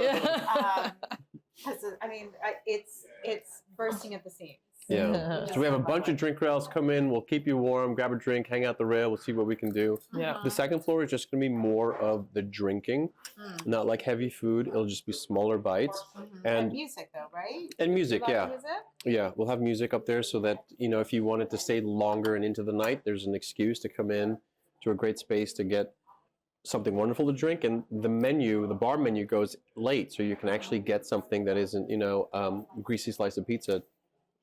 Yeah. Because, it's bursting at the seams. Yeah. So we have a bunch of drink rails. Come in. We'll keep you warm. Grab a drink. Hang out the rail. We'll see what we can do. Yeah. The second floor is just going to be more of the drinking, not like heavy food. It'll just be smaller bites. And music, though, right? And music, You love yeah. music? Yeah, we'll have music up there so that, if you wanted to stay longer and into the night, there's an excuse to come in to a great space to get something wonderful to drink. And the bar menu goes late, so you can actually get something that isn't, greasy slice of pizza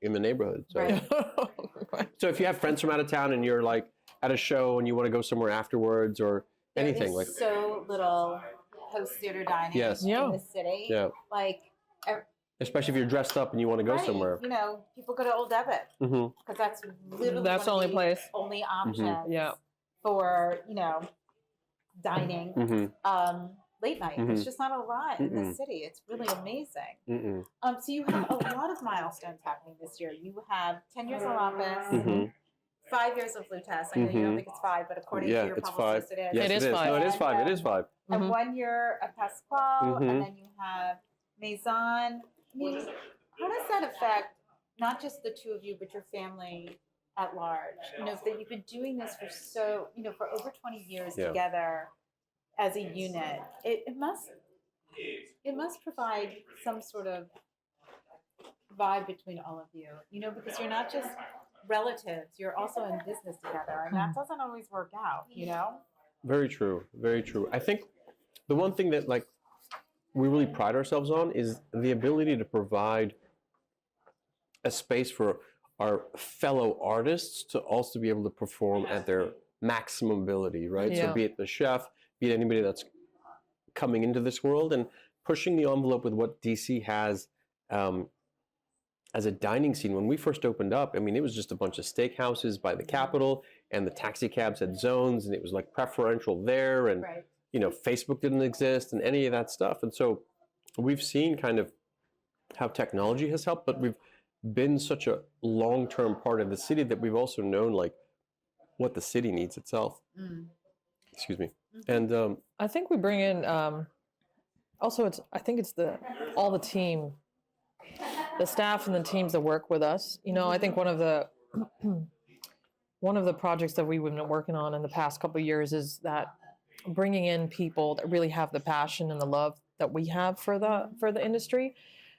in the neighborhood. So, Right. so if you have friends from out of town and you're like at a show and you want to go somewhere afterwards or anything There is like so little post theater dining Yes. in Yeah. the city. yeah, Like, especially if you're dressed up and you want to go right, somewhere. People go to Old Debit Hmm. because that's literally That's the one only of the place. only options Yeah. for dining Hmm. late night. Mhm. There's just not a lot in the Mm-mm. city. It's really amazing. Mm-mm. So you have a lot of milestones happening this year. You have 10 years of Lapis, Hmm. 5 years of Lutèce. I know you don't Mhm. think it's 5, but according Yeah, to your it's publicist, five. it is. Yes, It is five. No, it is And, 5. It is 5. And Mhm. 1 year of Pascual, Mhm. and then you have Maison. I mean, how does that affect not just the two of you, but your family at large? That you've been doing this for over 20 years Yeah. together as a unit. It must provide some sort of vibe between all of you, because you're not just relatives, you're also in business together, and that doesn't always work out, Very true. Very true. I think the one thing that we really pride ourselves on is the ability to provide a space for our fellow artists to also be able to perform at their maximum ability, right? Yeah. So be it the chef, be it anybody that's coming into this world and pushing the envelope with what DC has as a dining scene. When we first opened up, it was just a bunch of steakhouses by the Capitol, and the taxi cabs had zones, and it was like preferential there, and Right. Facebook didn't exist and any of that stuff. And so we've seen kind of how technology has helped, but we've been such a long-term part of the city that we've also known what the city needs itself. Excuse me. And I think we bring in also I think it's all the team, the staff and the teams that work with us. I think one of the projects that we've been working on in the past couple of years is that bringing in people that really have the passion and the love that we have for the industry,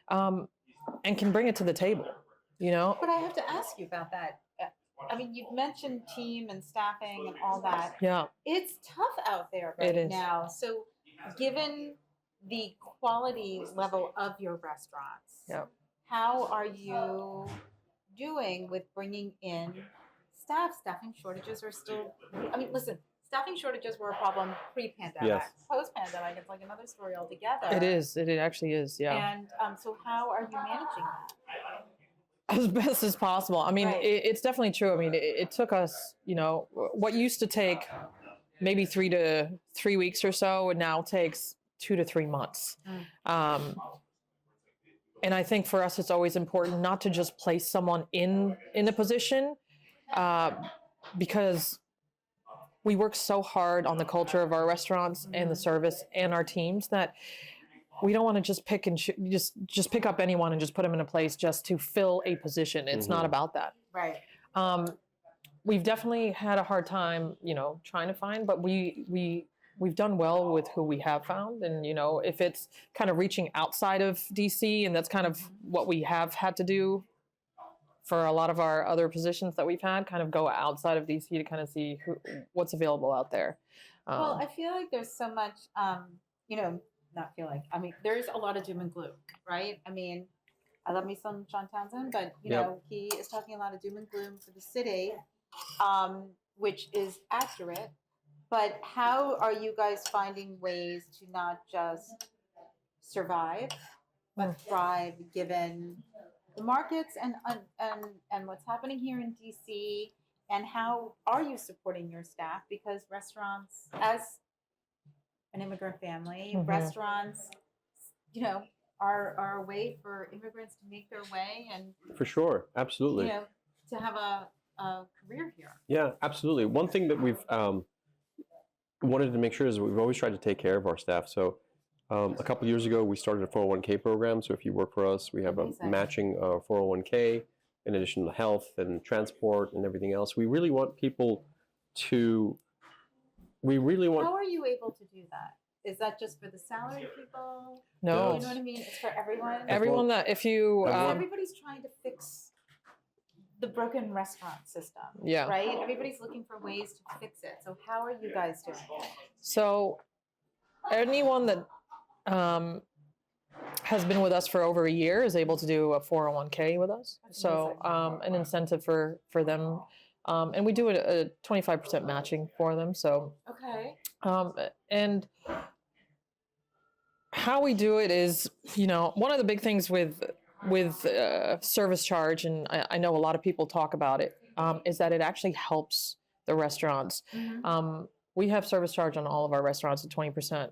and can bring it to the table. But I have to ask you about that. You've mentioned team and staffing and all that. Yeah. It's tough out there It right is. now. So, given the quality level of your restaurants, Yeah. how are you doing with bringing in staff? Staffing shortages are still. Listen, staffing shortages were a problem pre-pandemic. Yes. Post-pandemic, it's like another story altogether. It is. It actually is. Yeah. And so, how are you managing that? As best as possible. Right. It's definitely true. It took us, what used to take maybe 3 weeks or so, it now takes 2 to 3 months. And I think for us, it's always important not to just place someone in a position, because we work so hard on the culture of our restaurants and the service and our teams that we don't want to just pick and just pick up anyone and just put them in a place just to fill a position. It's not about that. Right. We've definitely had a hard time, trying to find, but we've done well with who we have found. And, if it's kind of reaching outside of DC, and that's kind of what we have had to do for a lot of our other positions that we've had, kind of go outside of DC to kind of see what's available out there. Well, I feel like there's so much, not feel like, there's a lot of doom and gloom, right? I love me some Sean Townsend, but, he is talking a lot of doom and gloom for the city, which is accurate. But how are you guys finding ways to not just survive, but thrive given the markets and what's happening here in DC? And how are you supporting your staff? Because restaurants, as an immigrant family, restaurants, you know, are a way for immigrants to make their way and For sure, absolutely. you know, to have a career here. Yeah, absolutely. One thing that we've wanted to make sure is we've always tried to take care of our staff. So a couple years ago, we started a 401k program. So if you work for us, we have a Amazing. matching 401k in addition to health and transport and everything else. We really want people to, How are you able to do that? Is that just for the salaried people? No. You know what I mean? It's for everyone. Everyone that if you Everybody's trying to fix the broken restaurant system. Yeah. Right? Everybody's looking for ways to fix it. So how are you guys doing it? So anyone that has been with us for over a year is able to do a 401k with us. That's So an incentive for them. And we do a 25% matching for them. So Okay. and how we do it is, you know, one of the big things with service charge, and I know a lot of people talk about it, is that it actually helps the restaurants. We have service charge on all of our restaurants, a 20%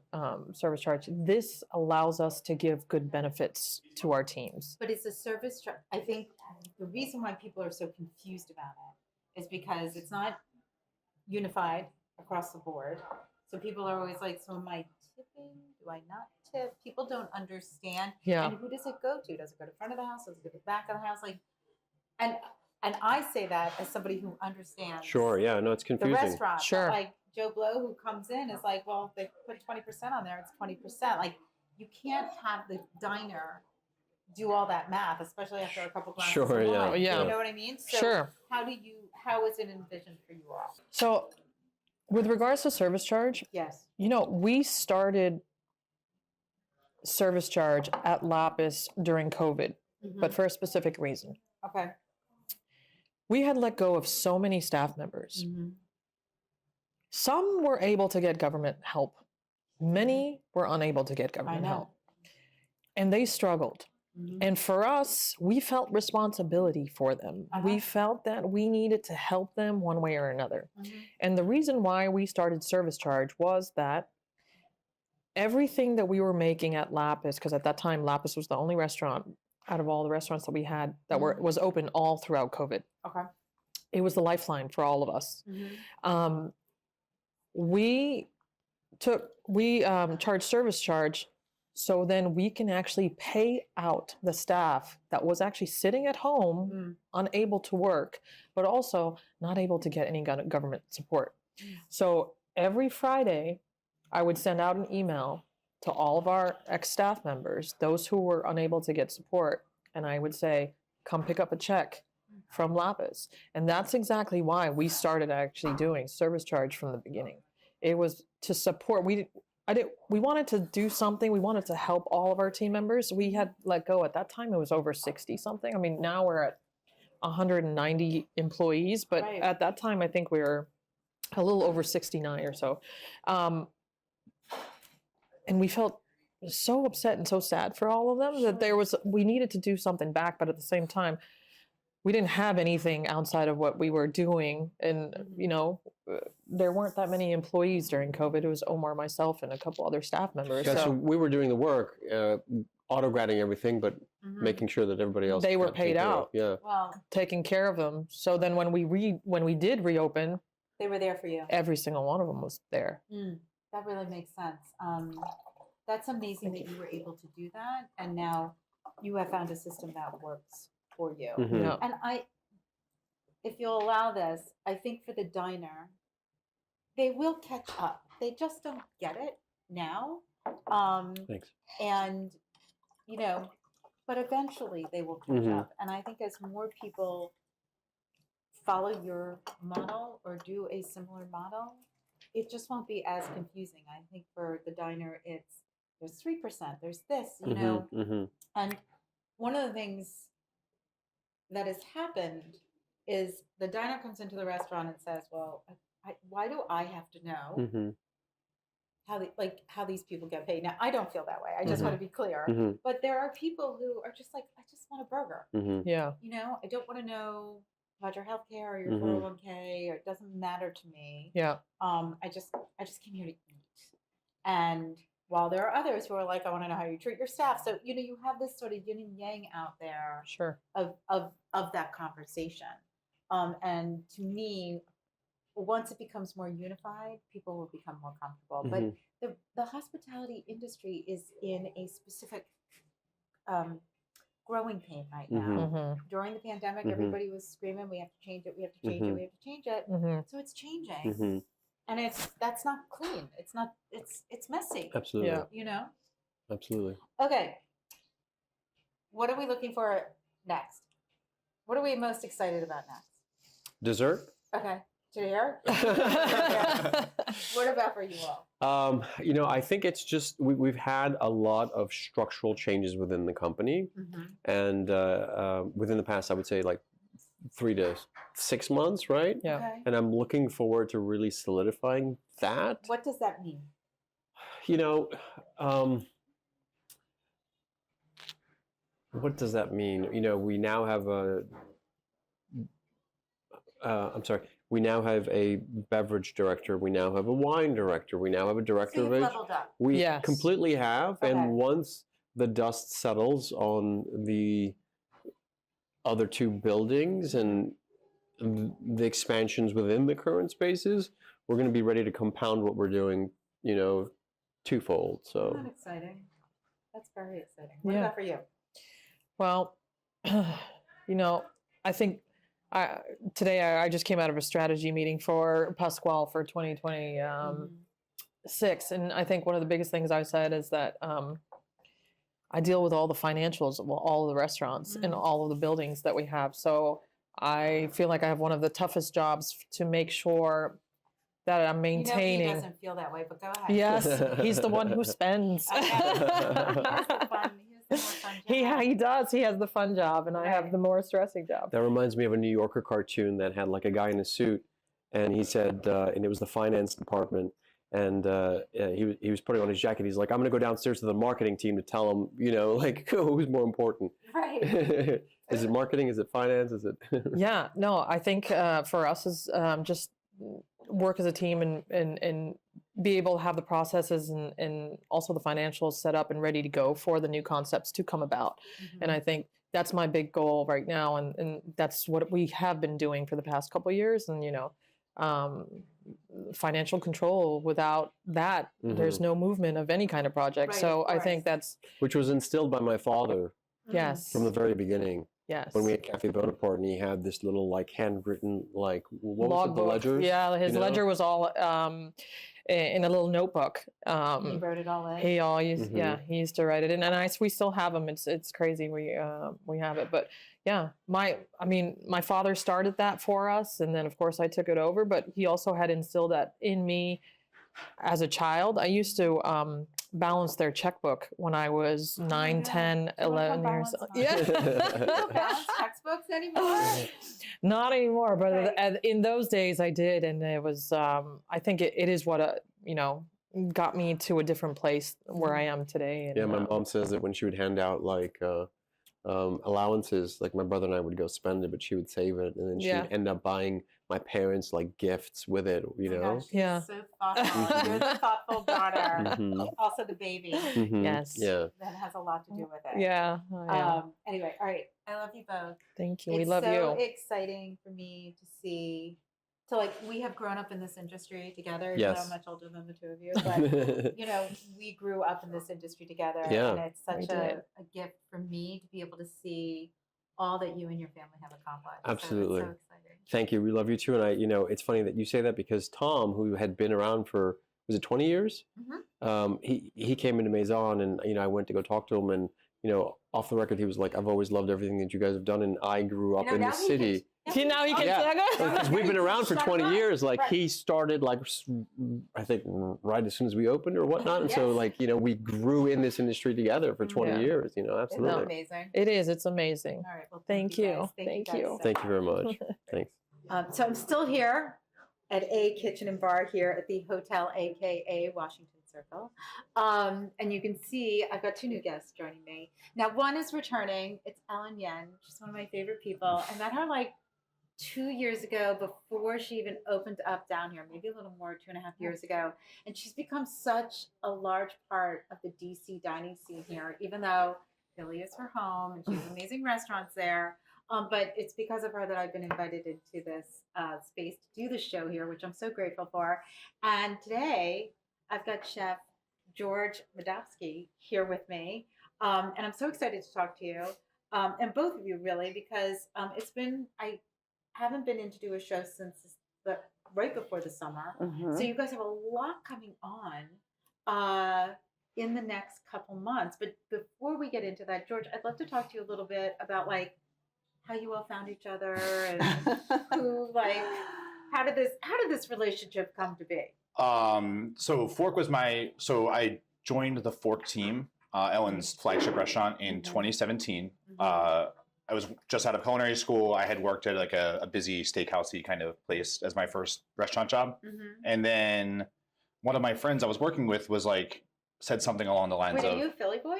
service charge. This allows us to give good benefits to our teams. But it's a service charge. I think the reason why people are so confused about it is because it's not unified across the board. So people are always like, so am I tipping? Do I not tip? People don't understand. Yeah. And who does it go to? Does it go to front of the house? Does it go to the back of the house? Like, and I say that as somebody who understands. Sure, yeah, no, it's The confusing. restaurant. Sure. Like Joe Blow who comes in is like, well, if they put 20% on there, it's 20%. Like you can't have the diner do all that math, especially after a couple glasses Sure, of yeah, wine. yeah. You know what I mean? So Sure. how is it envisioned for you all? So with regards to service charge, Yes. you know, we started service charge at Lapis during COVID, but for a specific reason. Okay. We had let go of so many staff members. Some were able to get government help. Many were unable to get government know. help. And they struggled. And for us, we felt responsibility for them. We felt that we needed to help them one way or another. And the reason why we started service charge was that everything that we were making at Lapis, because at that time Lapis was the only restaurant out of all the restaurants that we had that was open all throughout COVID. Okay. It was the lifeline for all of us. We charged service charge so then we can actually pay out the staff that was actually sitting at home, unable to work, but also not able to get any government support. So every Friday, I would send out an email to all of our ex-staff members, those who were unable to get support, and I would say, come pick up a check from Lapis. And that's exactly why we started actually doing service charge from the beginning. It was to support. We wanted to do something. We wanted to help all of our team members. We had let go at that time. It was over 60 something. I mean, now we're at 190 employees, but at that time, I think we were a little over 69 or so. And we felt so upset and so sad for all of them that we needed to do something back, but at the same time, we didn't have anything outside of what we were doing. And, you know, there weren't that many employees during COVID. It was Omar, myself, and a couple other staff members. Yeah, so we were doing the work, auto-grading everything, but making sure that everybody else they were got paid taken care of. out. Yeah. Well, Taking care of them. So then when we did reopen, they were there for you. every single one of them was there. That really makes sense. That's amazing that you were able to do that, and now you have found a system that works for you. Yeah. And if you'll allow this, I think for the diner, they will catch up. They just don't get it now. Thanks. And, you know, but eventually they will catch up. And I think as more people follow your model or do a similar model, it just won't be as confusing. I think for the diner, there's 3%, there's this, you know. And one of the things that has happened is the diner comes into the restaurant and says, well, why do I have to know Mm-hmm. how these people get paid? Now, I don't feel that way. I just want to be clear. Mm-hmm. But there are people who are just like, I just want a burger. Mm-hmm. Yeah. You know, I don't want to know about your healthcare or your Mhm. 401k, or it doesn't matter to me. Yeah. I just came here to eat. And while there are others who are like, I want to know how you treat your staff. So, you know, you have this sort of yin and yang out there Sure. of that conversation. And to me, once it becomes more unified, people will become more comfortable. Mhm. But the hospitality industry is in a specific growing pain right now. Mhm. Mm-hmm. During the pandemic, Mhm. everybody was screaming, we have to change it, we have to change it, Mhm. we have to change it. Mm-hmm. So it's changing. Mm-hmm. And that's not clean. It's not, it's messy. Absolutely. Yeah. You know? Absolutely. Okay. What are we looking for next? What are we most excited about next? Dessert. Okay. To hear? What about for you all? You know, I think it's just we've had a lot of structural changes within the company, and within the past, I would say like 3 to 6 months, right? Yeah. Okay. And I'm looking forward to really solidifying that. What does that mean? You know, what does that mean? You know, we now have a. I'm sorry. We now have a beverage director. We now have a wine director. We now have a director So of you've it. leveled up. We Yes. completely have. Okay. And once the dust settles on the other 2 buildings and the expansions within the current spaces, we're going to be ready to compound what we're doing, you know, twofold. So. Isn't that exciting? That's very exciting. What Yeah. about for you? Well, you know, I think today I just came out of a strategy meeting for Pascual for 2026, and I think one of the biggest things I said is that I deal with all the financials of all of the restaurants and all of the buildings that we have. So I feel like I have one of the toughest jobs to make sure that I'm maintaining. You know, he doesn't feel that way, but go ahead. Yes, he's the one who spends. I know. He has the more fun job. He does. He has the fun job, and I have Right. the more stressing job. That reminds me of a New Yorker cartoon that had like a guy in a suit, and he said, and it was the finance department, and he was putting on his jacket. He's like, I'm going to go downstairs to the marketing team to tell them, you know, like who's more important. Right. Is it marketing? Is it finance? Is it? Yeah, no, I think for us is just work as a team and be able to have the processes and also the financials set up and ready to go for the new concepts to come about. And I think that's my big goal right now, and that's what we have been doing for the past couple of years. And you know, financial control, without that, there's no movement of any kind of project. Right, So of I think course. that's Which was instilled by my father yes, from the very beginning. yes. When we had Cafe Bonaparte, and he had this little like handwritten like what was it, the Logbook. ledgers? Yeah, his you know? ledger was all in a little notebook. He wrote it all in. He all used, yeah, he used to write it in, and we still have them. It's crazy. We have it, but yeah, my father started that for us, and then of course I took it over. But he also had instilled that in me as a child. I used to balance their checkbook when I was 9, 10, 11 years old. You don't balance textbooks anymore? Not anymore, but Right. in those days I did, and it was. I think it is what you know, got me to a different place where I am today. And, Yeah, my mom says that when she would hand out like allowances, like my brother and I would go spend it, but she would save it, and then she would end up buying my parents like gifts with it, you Oh my know? gosh, she's Yeah. so thoughtful. You're the thoughtful daughter. Mhm. Also the baby. Mhm. Yes. Yeah. That has a lot to do with it. Yeah. Anyway, all right. I love you both. Thank you. We It's love so you. exciting for me to see. So like we have grown up in this industry together. Yes. I'm much older than the two of you, but you know, we grew up in this industry together, Yeah. and it's We such did. a gift for me to be able to see all that you and your family have accomplished. Absolutely. So it's so exciting. Thank you. We love you too. And you know, it's funny that you say that because Tom, who had been around for, was it 20 years? He came into Maison, and, you know, I went to go talk to him, and, you know, off the record, he was like, I've always loved everything that you guys have done. And I grew up You know, in the now he city. See, now he can Yeah. say that? Because we've been around for Shut 20 up. years. Like Right. he started like, I think right as soon as we opened or whatnot. And so Yes. like, you know, we grew in this industry together for 20 Yeah. years, you know, Isn't that absolutely. amazing? It is. It's amazing. All right. Well, Thank you. you. Guys. Thank guys you. so Thank you very much. Thanks. So I'm still here at a.kitchen and bar here at the Hotel AKA Washington Circle. And you can see I've got two new guests joining me. Now, one is returning. It's Ellen Yen. She's one of my favorite people. I met her like 2 years ago before she even opened up down here, maybe a little more, 2.5 years ago. And she's become such a large part of the DC dining scene here, even though Philly is her home and she has amazing restaurants there. But it's because of her that I've been invited into this space to do the show here, which I'm so grateful for. And today I've got Chef George Madovsky here with me. And I'm so excited to talk to you, and both of you really, because I haven't been in to do a show since right before the summer. So you guys have a lot coming on in the next couple months. But before we get into that, George, I'd love to talk to you a little bit about like how you all found each other and how did this relationship come to be? So Fork was I joined the Fork team, Ellen's flagship restaurant in 2017. I was just out of culinary school. I had worked at like a busy steakhousey kind of place as my first restaurant job. And then one of my friends I was working with was like, said something along the lines of— Wait, are you a Philly boy?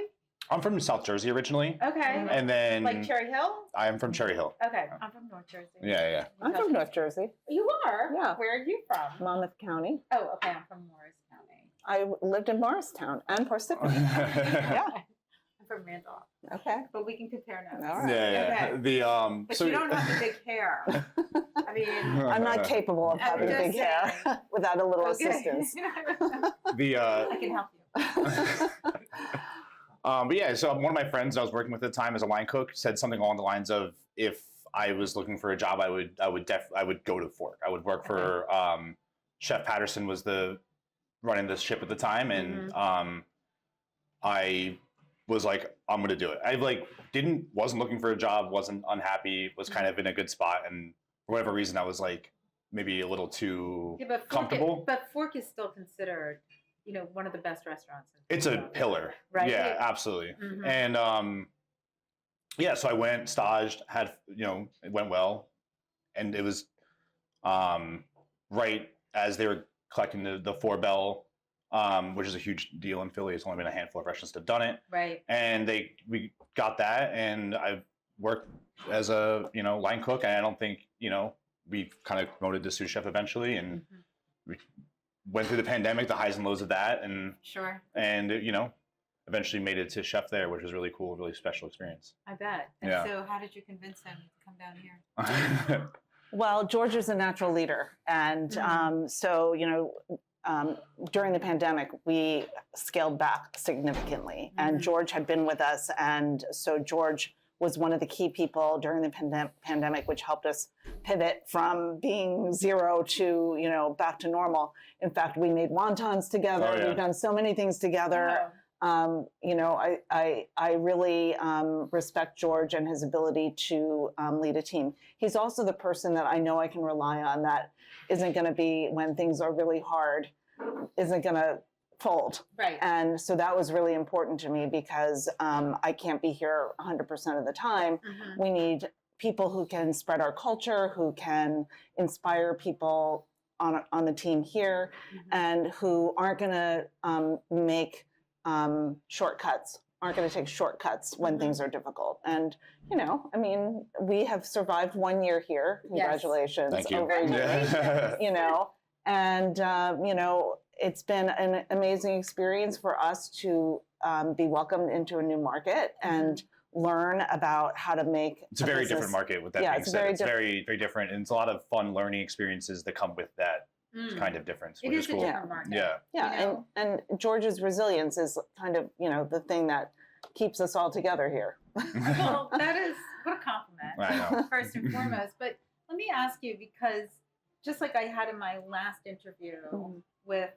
I'm from South Jersey originally. Okay. And then— like Cherry Hill? I am from Cherry Hill. Okay. I'm from North Jersey. Yeah. I'm from North Jersey, You are? Yeah. Where are you from? Monmouth County. Oh, okay. I'm from Morris County. I lived in Morristown and Parsippany. Yeah. I'm from Randolph. Okay. But we can compare notes. All right. Yeah. Okay. But you don't have the big hair. I mean, I'm not capable of having just big hair without a little assistance. I can help you. But yeah, so one of my friends I was working with at the time as a line cook said something along the lines of, if I was looking for a job, I would go to Fork. I would work for Chef Patterson was running the ship at the time, and I was like, I'm gonna do it. I wasn't looking for a job, wasn't unhappy, was kind of in a good spot, and for whatever reason I was like maybe a little too comfortable. But Fork is still considered, one of the best restaurants. It's a pillar. Right? Yeah, absolutely. And so I went, staged, it went well. And it was right as they were collecting the 4-bell, which is a huge deal in Philly. It's only been a handful of restaurants that have done it. Right. And we got that, and I worked as a, line cook, and I don't think, we kind of promoted to sous chef eventually, and we went through the pandemic, the highs and lows of that, and eventually made it to chef there, which was really cool, really special experience. I bet. And so how did you convince him to come down here? Well, George is a natural leader. And during the pandemic, we scaled back significantly. And George had been with us. And so George was one of the key people during the pandemic, which helped us pivot from being zero to, back to normal. In fact, we made wontons together. We've done so many things together. I really respect George and his ability to lead a team. He's also the person that I know I can rely on, that isn't going to be, when things are really hard, isn't going to fold. Right. And so that was really important to me, because I can't be here 100% of the time. We need people who can spread our culture, who can inspire people on the team here, and who aren't going to make shortcuts, aren't going to take shortcuts when things are difficult. And, we have survived 1 year here. Congratulations. Thank you. And, it's been an amazing experience for us to be welcomed into a new market and learn about how to make It's a very different market with that being said. It's very, very different. And it's a lot of fun learning experiences that come with that kind of difference, which is cool. A different market. Yeah. And George's resilience is kind of, the thing that keeps us all together here. Well, that is, what a compliment. I know. First and foremost. But let me ask you, because just like I had in my last interview with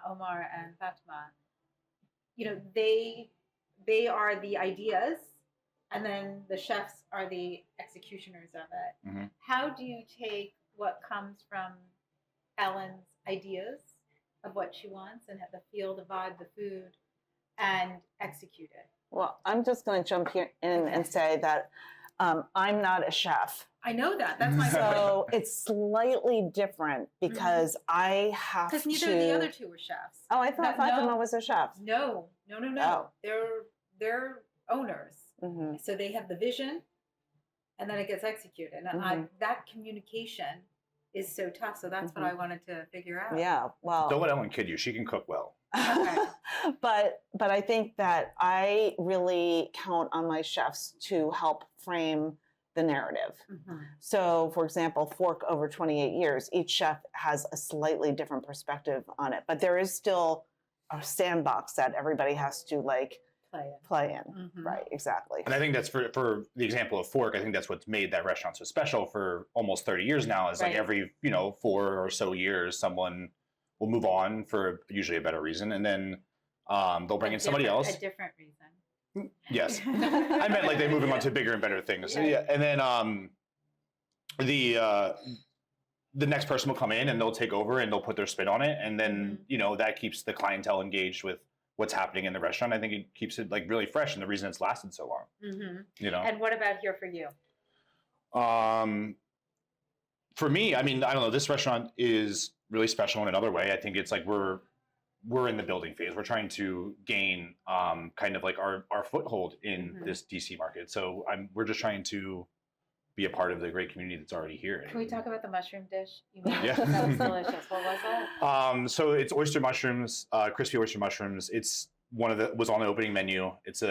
Omar and Fatima, they are the ideas, and then the chefs are the executioners of it. How do you take what comes from Ellen's ideas of what she wants and the feel, the vibe, the food, and execute it? Well, I'm just going to jump here in and say that I'm not a chef. I know that. That's my point. So it's slightly different because I have to. Because neither of the other two were chefs. Oh, I thought Fatima was a chef. No. Oh. They're owners. Mm-hmm. So they have the vision, and then it gets executed. And that communication is so tough. So that's what I wanted to figure out. Yeah, well. Don't let Ellen kid you. She can cook well. Okay. but I think that I really count on my chefs to help frame the narrative. So, for example, Fork over 28 years, each chef has a slightly different perspective on it, but there is still a sandbox that everybody has to like play in. Right, exactly. And I think that's for the example of Fork, I think that's what's made that restaurant so special for almost 30 years now is like every, 4 or so years, someone will move on for usually a better reason. And then they'll bring in somebody else. A different reason. Yes. I meant like they're moving on to bigger and better things. Yeah. And then the next person will come in and they'll take over and they'll put their spin on it. And then, that keeps the clientele engaged with what's happening in the restaurant. I think it keeps it like really fresh and the reason it's lasted so long. And what about here for you? For me, I mean, I don't know, this restaurant is really special in another way. I think it's like we're in the building phase. We're trying to gain kind of like our foothold in this DC market. So we're just trying to be a part of the great community that's already here. Can we talk about the mushroom dish? You made? Yeah. That was delicious. What was that? So it's oyster mushrooms, crispy oyster mushrooms. It's was on the opening menu. It's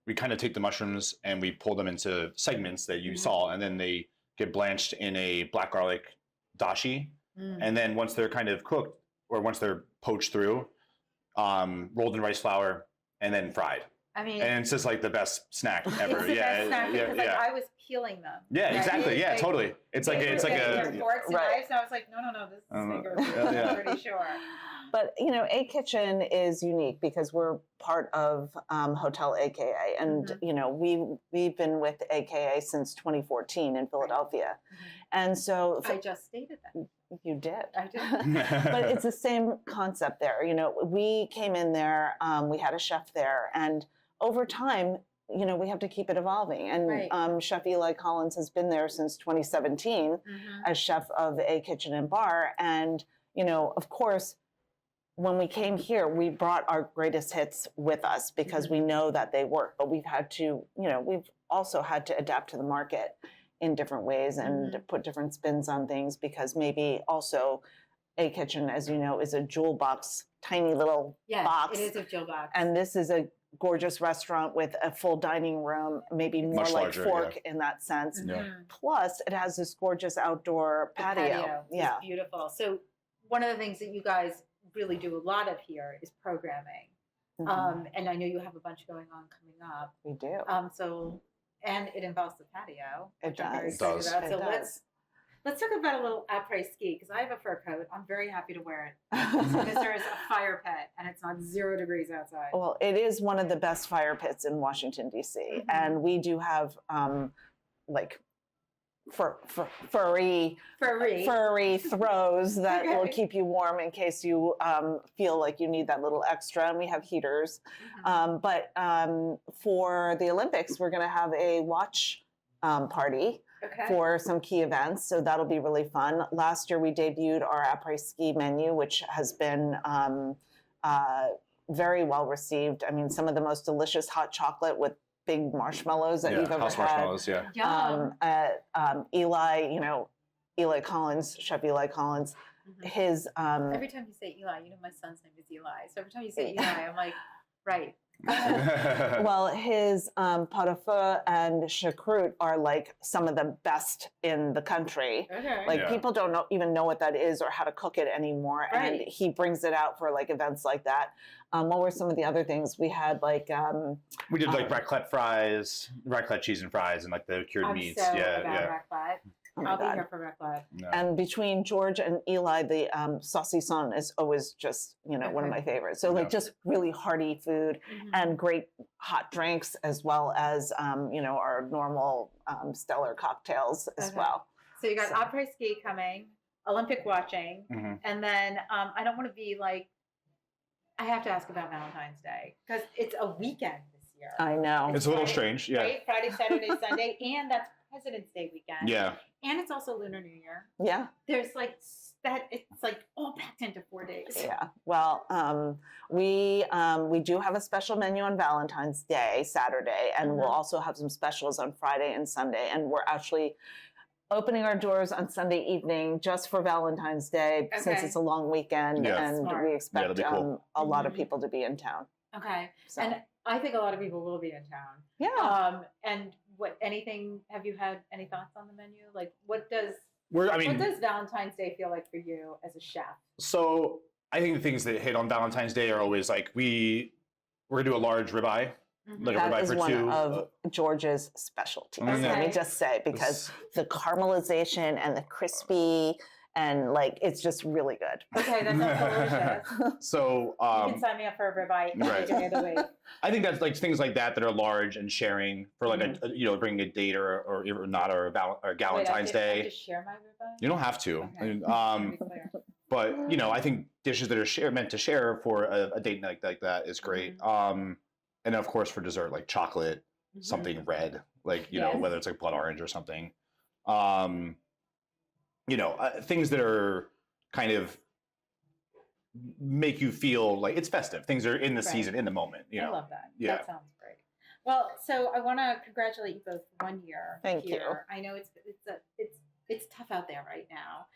we kind of take the mushrooms and we pull them into segments that you saw, and then they get blanched in a black garlic dashi. And then once they're kind of cooked, or once they're poached through, rolled in rice flour, and then fried. I mean, and it's just like the best snack ever. It's the best snack because like I was peeling them. Yeah, exactly. Yeah, totally. It's like a forks and knives. And I was like, no, this is bigger. I'm pretty sure. But a.kitchen is unique because we're part of Hotel AKA, and we've been with AKA since 2014 in Philadelphia, and so I just stated that. You did. I did. But it's the same concept there. We came in there, we had a chef there, and over time, we have to keep it evolving. And Chef Eli Collins has been there since 2017 as chef of a.kitchen and bar. And, of course, when we came here, we brought our greatest hits with us because we know that they work. But we've had to, we've also had to adapt to the market in different ways and put different spins on things because maybe also a.kitchen, as you know, is a jewel box, tiny little box. It is a jewel box. And this is a gorgeous restaurant with a full dining room, maybe more much like larger, Fork in that sense. Plus, it has this gorgeous outdoor patio. Yeah, it's beautiful. So one of the things that you guys really do a lot of here is programming. And I know you have a bunch going on coming up. We do. And it involves the patio. It does. So let's talk about a little après ski because I have a fur coat. I'm very happy to wear it because there is a fire pit and it's not 0 degrees outside. Well, it is one of the best fire pits in Washington, D.C. And we do have like furry throws that will keep you warm in case you feel like you need that little extra. And we have heaters. But for the Olympics, we're going to have a watch party for some key events. So that'll be really fun. Last year, we debuted our après ski menu, which has been very well received. I mean, some of the most delicious hot chocolate with big marshmallows that you've ever house had. Marshmallows, Eli Collins, Chef Eli Collins, his... every time you say Eli, my son's name is Eli. So every time you say Eli, I'm like, right. Well, his pot au feu and choucroute are like some of the best in the country. People don't even know what that is or how to cook it anymore. And he brings it out for like events like that. What were some of the other things? We had like... we did like raclette fries, raclette cheese and fries, and like the cured meats. Raclette. I'll be here for raclette. No. And between George and Eli, the saucisson is always just, one of my favorites. So just really hearty food and great hot drinks as well as, our normal stellar cocktails as well. So you got après ski coming, Olympic watching, and then I don't want to be like, I have to ask about Valentine's Day because it's a weekend this year. I know. It's a little strange. Yeah. Right? Friday, Saturday, Sunday, and that's President's Day weekend. Yeah. And it's also Lunar New Year. Yeah. There's like that. It's like all packed into 4 days. Yeah. Well, we do have a special menu on Valentine's Day, Saturday, and we'll also have some specials on Friday and Sunday. And we're actually opening our doors on Sunday evening just for Valentine's Day, since it's a long weekend, Yeah. and Smart. we expect that'll be cool. a lot of people to be in town. Okay. So. And I think a lot of people will be in town. Yeah. And have you had any thoughts on the menu? Like what does I mean, what does Valentine's Day feel like for you as a chef? so I think the things that hit on Valentine's Day are always like we're gonna do a large ribeye, like a That ribeye is for one two. of George's specialties. Okay. Let me just say, because the caramelization and the crispy, and like it's just really good. Okay, that sounds delicious. So You can sign me up for a ribeye right. any other week. I think that's like things like that are large and sharing for like bringing a date or not or Valentine's Wait, I Day. have to share my ribeye? You don't have to. Okay. I mean, Let me be clear. but I think dishes that are meant to share for a date night like that is great. And of course for dessert, like chocolate, something red, like you know, whether it's like blood orange or something. Things that are kind of make you feel like it's festive. Things are in the season, in the moment. I love that. Yeah. That sounds great. Well, so I want to congratulate you both for 1 year. Thank you. I know it's tough out there right now.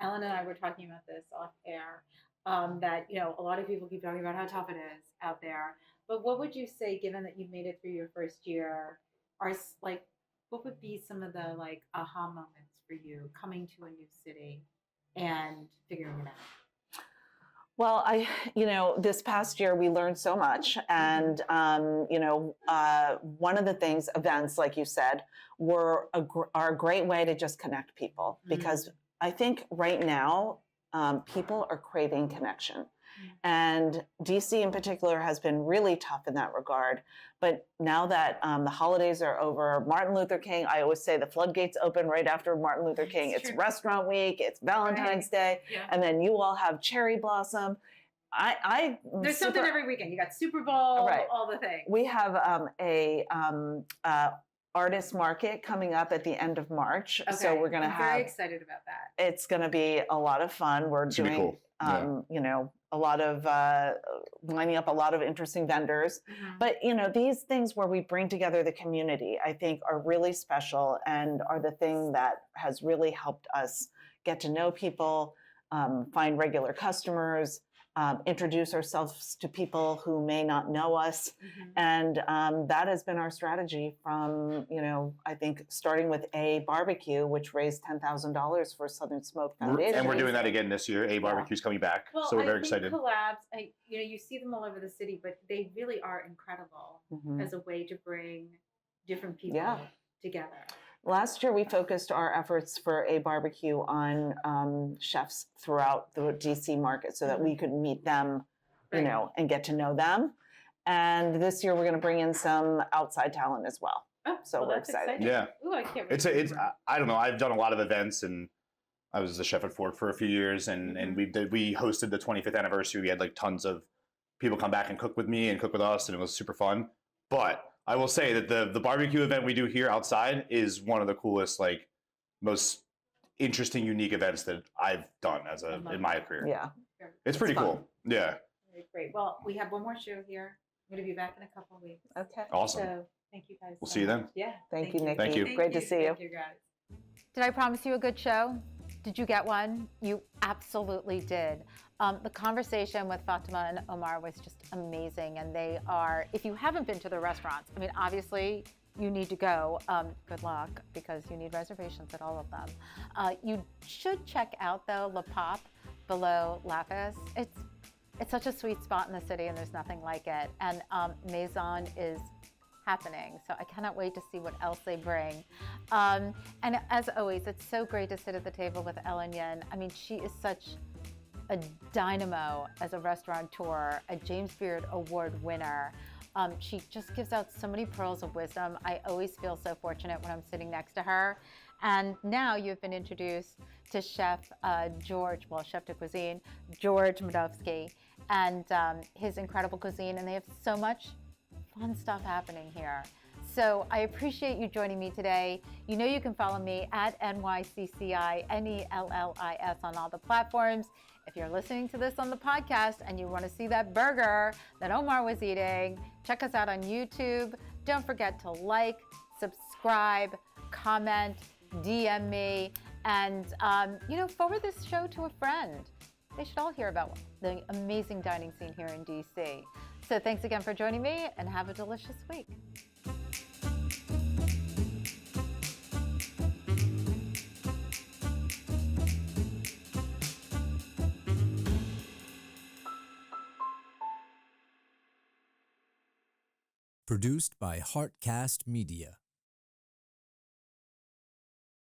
Ellen and I were talking about this off air. That a lot of people keep talking about how tough it is out there. But what would you say, given that you've made it through your first year, what would be some of the like aha moments for you coming to a new city and figuring it out? Well, this past year we learned so much, and one of the things, events like you said, are a great way to just connect people, because I think right now people are craving connection. And DC in particular has been really tough in that regard. But now that the holidays are over, Martin Luther King, I always say the floodgates open right after Martin Luther King. It's restaurant week, it's Valentine's Day, and then you all have cherry blossom. There's something every weekend. You got Super Bowl, all the things. We have a artist market coming up at the end of March. Okay. So we're going to I'm very excited about that. It's going to be a lot of fun. We're doing, a lot of lining up a lot of interesting vendors. But, these things where we bring together the community, I think are really special and are the thing that has really helped us get to know people, find regular customers, introduce ourselves to people who may not know us. And that has been our strategy from, I think starting with A Barbecue, which raised $10,000 for Southern Smoke Foundation. And we're doing that again this year. A Barbecue's coming back. Well, So we're very I think excited. collabs, you see them all over the city, but they really are incredible as a way to bring different people together. Last year, we focused our efforts for A Barbecue on chefs throughout the DC market so that we could meet them, and get to know them. And this year, we're going to bring in some outside talent as well. Oh, So we're that's excited. exciting. Yeah. Ooh, I can't wait. It's I don't know. I've done a lot of events, and I was the chef at Fork for a few years, and we hosted the 25th anniversary. We had like tons of people come back and cook with me and cook with us, and it was super fun. But I will say that the barbecue event we do here outside is one of the coolest, like most interesting, unique events that I've done in my career. Yeah. It's pretty fun. cool. Yeah. Great. Well, we have one more show here. I'm going to be back in a couple of weeks. Okay. Awesome. So thank you guys. We'll so see you then. much. Yeah. Thank you, Nikki. Thank you. Great to see you. Thank you, guys. Did I promise you a good show? Did you get one? You absolutely did. The conversation with Fatima and Omar was just amazing. And they are, if you haven't been to the restaurants, I mean, obviously you need to go. Good luck, because you need reservations at all of them. You should check out, though, Lapop below Lapis. It's such a sweet spot in the city, and there's nothing like it. And Maison is happening, so I cannot wait to see what else they bring. And as always, it's so great to sit at the table with Ellen Yin. I mean, she is such a dynamo as a restaurateur, a James Beard Award winner. She just gives out so many pearls of wisdom. I always feel so fortunate when I'm sitting next to her. And now you've been introduced to Chef Chef de Cuisine, George Madovsky, and his incredible cuisine. And they have so much fun stuff happening here. So I appreciate you joining me today. You know you can follow me at NYCCINELLIS on all the platforms. If you're listening to this on the podcast and you want to see that burger that Omar was eating, check us out on YouTube. Don't forget to like, subscribe, comment, DM me, and forward this show to a friend. They should all hear about the amazing dining scene here in DC. So thanks again for joining me, and have a delicious week. Produced by Heartcast Media.